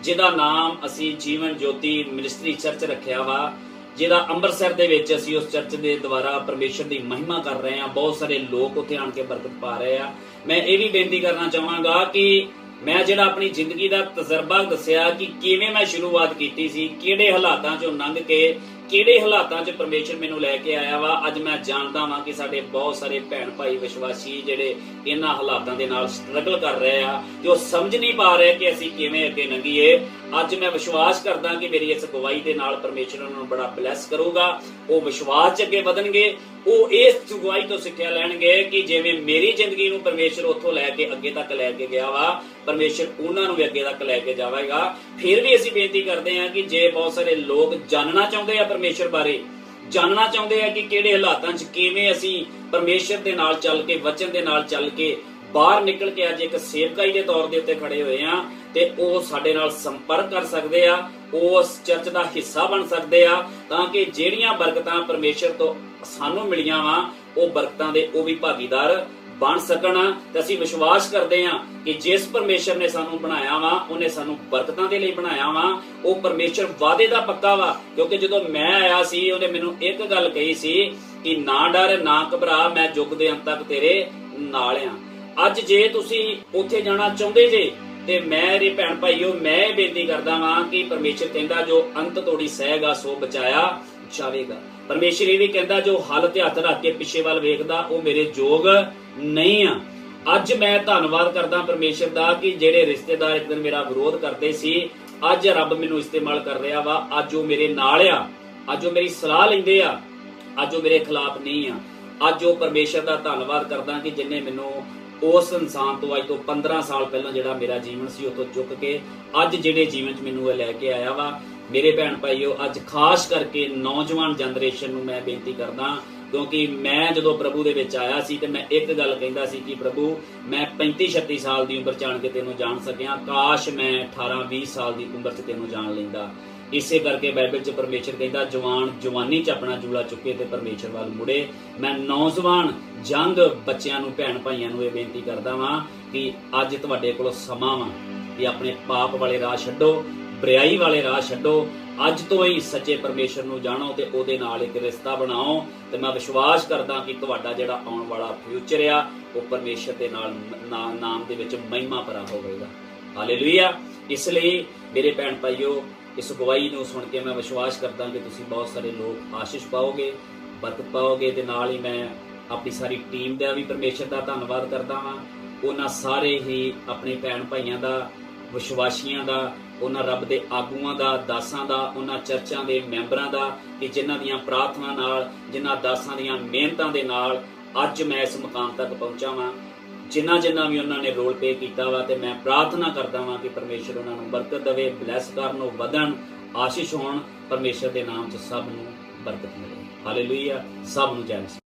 ਜਿਹਦਾ ਨਾਮ ਅਸੀਂ ਜੀਵਨ ਜੋਤੀ ਮਿਨਿਸਟਰੀ ਚਰਚ ਰੱਖਿਆ ਵਾ, ਜਿਹਦਾ ਅੰਮ੍ਰਿਤਸਰ ਦੇ ਵਿੱਚ ਅਸੀਂ ਉਸ ਚਰਚ ਦੇ ਦੁਆਰਾ ਪਰਮੇਸ਼ਰ ਦੀ ਮਹਿਮਾ ਕਰ ਰਹੇ ਹਾਂ। ਬਹੁਤ ਸਾਰੇ ਲੋਕ ਉੱਥੇ ਆਣ ਕੇ ਬਰਕਤ ਪਾ ਰਹੇ ਆ। ਮੈਂ ਇਹ ਵੀ ਬੇਨਤੀ ਕਰਨਾ ਚਾਹਾਂਗਾ ਕਿ ਮੈਂ ਜਿਹੜਾ ਆਪਣੀ ਜ਼ਿੰਦਗੀ ਦਾ ਤਜਰਬਾ ਦੱਸਿਆ ਕਿ ਕਿਵੇਂ ਮੈਂ ਸ਼ੁਰੂਆਤ ਕੀਤੀ ਸੀ, ਕਿਹੜੇ ਹਾਲਾਤਾਂ ਚੋਂ ਲੰਘ ਕੇ ਕਿਹੜੇ ਹਾਲਾਤਾਂ 'ਚ ਪਰਮੇਸ਼ਰ ਮੈਨੂੰ ਲੈ ਕੇ ਆਇਆ ਵਾ। ਅੱਜ ਮੈਂ ਜਾਣਦਾ ਵਾਂ ਕਿ ਸਾਡੇ ਬਹੁਤ ਸਾਰੇ ਭੈਣ ਭਾਈ ਵਿਸ਼ਵਾਸੀ ਜਿਹੜੇ ਇਹਨਾਂ ਹਾਲਾਤਾਂ ਦੇ ਨਾਲ ਸਟਰਗਲ ਕਰ ਰਹੇ ਆ ਤੇ ਉਹ ਸਮਝ ਨਹੀਂ ਪਾ ਰਹੇ ਕਿ ਅਸੀਂ ਕਿਵੇਂ ਅੱਗੇ ਲੰਘੀਏ। ਅੱਜ ਮੈਂ ਵਿਸ਼ਵਾਸ ਕਰਦਾ ਕਿ ਮੇਰੀ ਇਸ ਅਗਵਾਈ ਦੇ ਨਾਲ ਪਰਮੇਸ਼ਰ ਉਹਨਾਂ ਨੂੰ ਬੜਾ ਬਲੈਸ ਕਰੂਗਾ। ਉਹ ਵਿਸ਼ਵਾਸ 'ਚ ਅੱਗੇ ਵਧਣਗੇ, ਉਹ ਇਸ ਅਗਵਾਈ ਤੋਂ ਸਿੱਖਿਆ ਲੈਣਗੇ ਕਿ ਜਿਵੇਂ ਮੇਰੀ ਜ਼ਿੰਦਗੀ ਨੂੰ ਪਰਮੇਸ਼ਰ ਉੱਥੋਂ ਲੈ ਕੇ ਅੱਗੇ ਤੱਕ ਲੈ ਕੇ ਗਿਆ ਵਾ, ਪਰਮੇਸ਼ਰ ਉਹਨਾਂ ਨੂੰ ਵੀ ਅੱਗੇ ਤੱਕ ਲੈ ਕੇ ਜਾਵੇਗਾ। ਫਿਰ ਵੀ ਅਸੀਂ ਬੇਨਤੀ ਕਰਦੇ ਹਾਂ ਕਿ ਜੇ ਬਹੁਤ ਸਾਰੇ ਲੋਕ ਜਾਣਨਾ ਚਾਹੁੰਦੇ ਆ ਪਰਮੇਸ਼ਰ ਬਾਰੇ, ਜਾਣਨਾ ਚਾਹੁੰਦੇ ਆ ਕਿ ਕਿਹੜੇ ਹਾਲਾਤਾਂ 'ਚ ਕਿਵੇਂ ਅਸੀਂ ਪਰਮੇਸ਼ਰ ਦੇ ਨਾਲ ਚੱਲ ਕੇ, ਵਚਨ ਦੇ ਨਾਲ ਚੱਲ ਕੇ ਬਾਹਰ ਨਿਕਲ ਕੇ ਅੱਜ ਇੱਕ ਸੇਵਕਾਈ ਦੇ ਤੌਰ ਦੇ ਉੱਤੇ ਖੜੇ ਹੋਏ ਆ, ਤੇ ਉਹ ਸਾਡੇ ਨਾਲ ਸੰਪਰਕ ਕਰ ਸਕਦੇ ਆ, ਉਸ ਚਰਚ ਦਾ ਹਿੱਸਾ ਬਣ ਸਕਦੇ ਆ, ਤਾਂ ਕਿ ਜਿਹੜੀਆਂ ਬਰਕਤਾਂ ਪਰਮੇਸ਼ਰ ਤੋਂ ਸਾਨੂੰ ਮਿਲੀਆਂ ਵਾ ਉਹ ਬਰਕਤਾਂ ਦੇ ਉਹ ਵੀ ਭਾਗੀਦਾਰ ਬਣ ਸਕਣ। ਤੇ ਅਸੀਂ ਵਿਸ਼ਵਾਸ ਕਰਦੇ ਹਾਂ ਕਿ ਜਿਸ ਪਰਮੇਸ਼ਰ ਨੇ ਸਾਨੂੰ ਬਣਾਇਆ ਵਾ, ਉਹਨੇ ਸਾਨੂੰ ਬਰਕਤਾਂ ਦੇ ਲਈ ਬਣਾਇਆ ਵਾ। ਉਹ ਪਰਮੇਸ਼ਰ ਵਾਅਦੇ ਦਾ ਪੱਕਾ ਵਾ, ਕਿਉਂਕਿ ਜਦੋਂ ਮੈਂ ਆਇਆ ਸੀ ਉਹਨੇ ਮੈਨੂੰ ਇੱਕ ਗੱਲ ਕਹੀ ਸੀ ਕਿ ਨਾ ਡਰ ਨਾ ਘਬਰਾ, ਮੈਂ ਯੁੱਗ ਦੇ ਅੰਤ ਤੱਕ ਤੇਰੇ ਨਾਲ ਆ। ਅੱਜ ਜੇ ਤੁਸੀਂ ਉੱਥੇ ਜਾਣਾ ਚਾਹੁੰਦੇ ਜੇ ਤੇ ਮੇਰੇ ਭੈਣ ਭਾਈਓ, ਮੈਂ ਇਹ ਬੇਨਤੀ ਕਰਦਾ ਵਾਂ ਕਿ ਪਰਮੇਸ਼ਰ ਕਹਿੰਦਾ ਜੋ ਅੰਤ ਤੋੜੀ ਸਹਿਗਾ ਸੋ ਬਚਾਇਆ ਜਾਵੇਗਾ। ਪਰਮੇਸ਼ਰ ਇਹ ਵੀ ਕਹਿੰਦਾ ਜੋ ਹੱਲ ਤੇ ਹੱਥ ਰੱਖ ਕੇ ਪਿੱਛੇ ਵੱਲ ਵੇਖਦਾ ਉਹ ਮੇਰੇ ਯੋਗ ਨਹੀਂ ਆ। ਅੱਜ ਮੈਂ ਧੰਨਵਾਦ ਕਰਦਾ ਪਰਮੇਸ਼ਰ ਦਾ ਕਿ ਜਿਹੜੇ ਰਿਸ਼ਤੇਦਾਰ ਇੱਕ ਦਿਨ ਮੇਰਾ ਵਿਰੋਧ ਕਰਦੇ ਸੀ, ਅੱਜ ਰੱਬ ਮੈਨੂੰ ਇਸਤੇਮਾਲ ਕਰ ਰਿਹਾ ਵਾ। ਅੱਜ ਉਹ ਮੇਰੇ ਨਾਲ ਆ, ਅੱਜ ਉਹ ਮੇਰੀ ਸਲਾਹ ਲੈਂਦੇ ਆ, ਅੱਜ ਉਹ ਮੇਰੇ ਖਿਲਾਫ ਨਹੀਂ ਆ। ਅੱਜ ਉਹ ਪਰਮੇਸ਼ਰ ਦਾ ਧੰਨਵਾਦ ਕਰਦਾ ਕਿ ਜਿਨੇ ਮੈਨੂੰ ਉਸ ਇਨਸਾਨ ਤੋਂ ਅੱਜ ਤੋਂ 15 ਸਾਲ ਪਹਿਲਾਂ ਜਿਹੜਾ ਮੇਰਾ ਜੀਵਨ ਸੀ ਉਤੋਂ ਚੁੱਕ ਕੇ ਅੱਜ ਜਿਹੜੇ ਜੀਵਨ 'ਚ ਮੈਨੂੰ ਇਹ ਲੈ ਕੇ ਆਇਆ ਵਾ। ਮੇਰੇ ਭੈਣ ਭਾਈਓ, ਅੱਜ ਖਾਸ ਕਰਕੇ ਨੌਜਵਾਨ ਜਨਰੇਸ਼ਨ ਨੂੰ ਮੈਂ ਬੇਨਤੀ ਕਰਦਾ, ਕਿਉਂਕਿ ਮੈਂ ਜਦੋਂ ਪ੍ਰਭੂ ਦੇ ਵਿੱਚ ਆਇਆ ਸੀ ਤੇ ਮੈਂ ਇੱਕ ਗੱਲ ਕਹਿੰਦਾ ਸੀ ਕਿ ਪ੍ਰਭੂ ਮੈਂ 35-36 ਸਾਲ ਦੀ ਉਮਰ 'ਚ ਆਣ ਕੇ ਤੈਨੂੰ ਜਾਣ ਸਕਿਆ, ਕਾਸ਼ ਮੈਂ 18-20 ਸਾਲ ਦੀ ਉਮਰ 'ਚ ਤੈਨੂੰ ਜਾਣ ਲੈਂਦਾ। ਇਸੇ ਕਰਕੇ ਬਾਈਬਲ 'ਚ ਪਰਮੇਸ਼ਰ ਕਹਿੰਦਾ ਜਵਾਨ ਜਵਾਨੀ 'ਚ ਆਪਣਾ ਜੂਲਾ ਚੁੱਕੇ ਤੇ ਪਰਮੇਸ਼ਰ ਵੱਲ ਮੁੜੇ। ਮੈਂ ਨੌਜਵਾਨ ਜੰਗ ਬੱਚਿਆਂ ਨੂੰ, ਭੈਣ ਭਾਈਆਂ ਨੂੰ ਇਹ ਬੇਨਤੀ ਕਰਦਾ ਵਾਂ ਕਿ ਅੱਜ ਤੁਹਾਡੇ ਕੋਲ ਸਮਾਂ ਵਾ ਕਿ ਆਪਣੇ ਪਾਪ ਵਾਲੇ ਰਾਹ ਛੱਡੋ, ਬੁਰਾਈ ਵਾਲੇ ਰਾਹ ਛੱਡੋ। ਅੱਜ ਤੋਂ ਹੀ ਸੱਚੇ ਪਰਮੇਸ਼ਰ ਨੂੰ ਜਾਣੋ ਤੇ ਉਹਦੇ ਨਾਲ ਇੱਕ ਰਿਸ਼ਤਾ ਬਣਾਓ। ਤੇ ਮੈਂ ਵਿਸ਼ਵਾਸ ਕਰਦਾ ਕਿ ਤੁਹਾਡਾ ਜਿਹੜਾ ਆਉਣ ਵਾਲਾ ਫਿਊਚਰ ਆ ਉਹ ਪਰਮੇਸ਼ਰ ਦੇ ਨਾਲ ਨਾਮ ਦੇ ਵਿੱਚ ਮਹਿਮਾ ਭਰਾ ਹੋਵੇਗਾ। ਹਾਲੇਲੂਇਆ। ਇਸ ਲਈ ਮੇਰੇ ਭੈਣ ਭਾਈਓ, ਇਸ ਗਵਾਹੀ ਨੂੰ ਸੁਣ ਕੇ ਮੈਂ ਵਿਸ਼ਵਾਸ ਕਰਦਾ ਕਿ ਤੁਸੀਂ ਬਹੁਤ ਸਾਰੇ ਲੋਕ ਆਸ਼ੀਸ਼ ਪਾਓਗੇ, ਬਰਕਤ ਪਾਓਗੇ। ਤੇ ਨਾਲ ਹੀ ਮੈਂ ਆਪਣੀ ਸਾਰੀ ਟੀਮ ਦਾ ਵੀ ਪਰਮੇਸ਼ਰ ਦਾ ਧੰਨਵਾਦ ਕਰਦਾ ਹਾਂ। ਉਹਨਾਂ ਸਾਰੇ ਹੀ ਆਪਣੇ ਭੈਣ ਭਾਈਆਂ ਦਾ, ਵਿਸ਼ਵਾਸੀਆਂ ਦਾ, ਉਹਨਾਂ ਰੱਬ ਦੇ ਆਗੂਆਂ ਦਾ, ਦਾਸਾਂ ਦਾ, ਉਹਨਾਂ ਚਰਚਾਂ ਦੇ ਮੈਂਬਰਾਂ ਦਾ ਕਿ ਜਿਨ੍ਹਾਂ ਦੀਆਂ ਪ੍ਰਾਰਥਨਾ ਨਾਲ, ਜਿਨ੍ਹਾਂ ਦਾਸਾਂ ਦੀਆਂ ਮਿਹਨਤਾਂ ਦੇ ਨਾਲ ਅੱਜ ਮੈਂ ਇਸ ਮੁਕਾਮ ਤੱਕ ਪਹੁੰਚਾ ਵਾਂ। ਜਿੰਨਾ ਵੀ ਉਹਨਾਂ ਨੇ ਰੋਲ ਪੇ ਕੀਤਾ ਵਾ, ਤੇ ਮੈਂ ਪ੍ਰਾਰਥਨਾ ਕਰਦਾ ਵਾਂ ਕਿ ਪਰਮੇਸ਼ਰ ਉਹਨਾਂ ਨੂੰ ਬਰਕਤ ਦੇਵੇ, ਬਲੈਸ ਕਰਨ, ਉਹ ਵਧਣ, ਆਸ਼ੀਸ਼ ਹੋਣ। ਪਰਮੇਸ਼ਰ ਦੇ ਨਾਮ 'ਚ ਸਭ ਨੂੰ ਬਰਕਤ ਮਿਲੇ। ਹਾਲੇਲੂਇਆ। ਸਭ ਨੂੰ ਜੈ ਮਸੀਹ।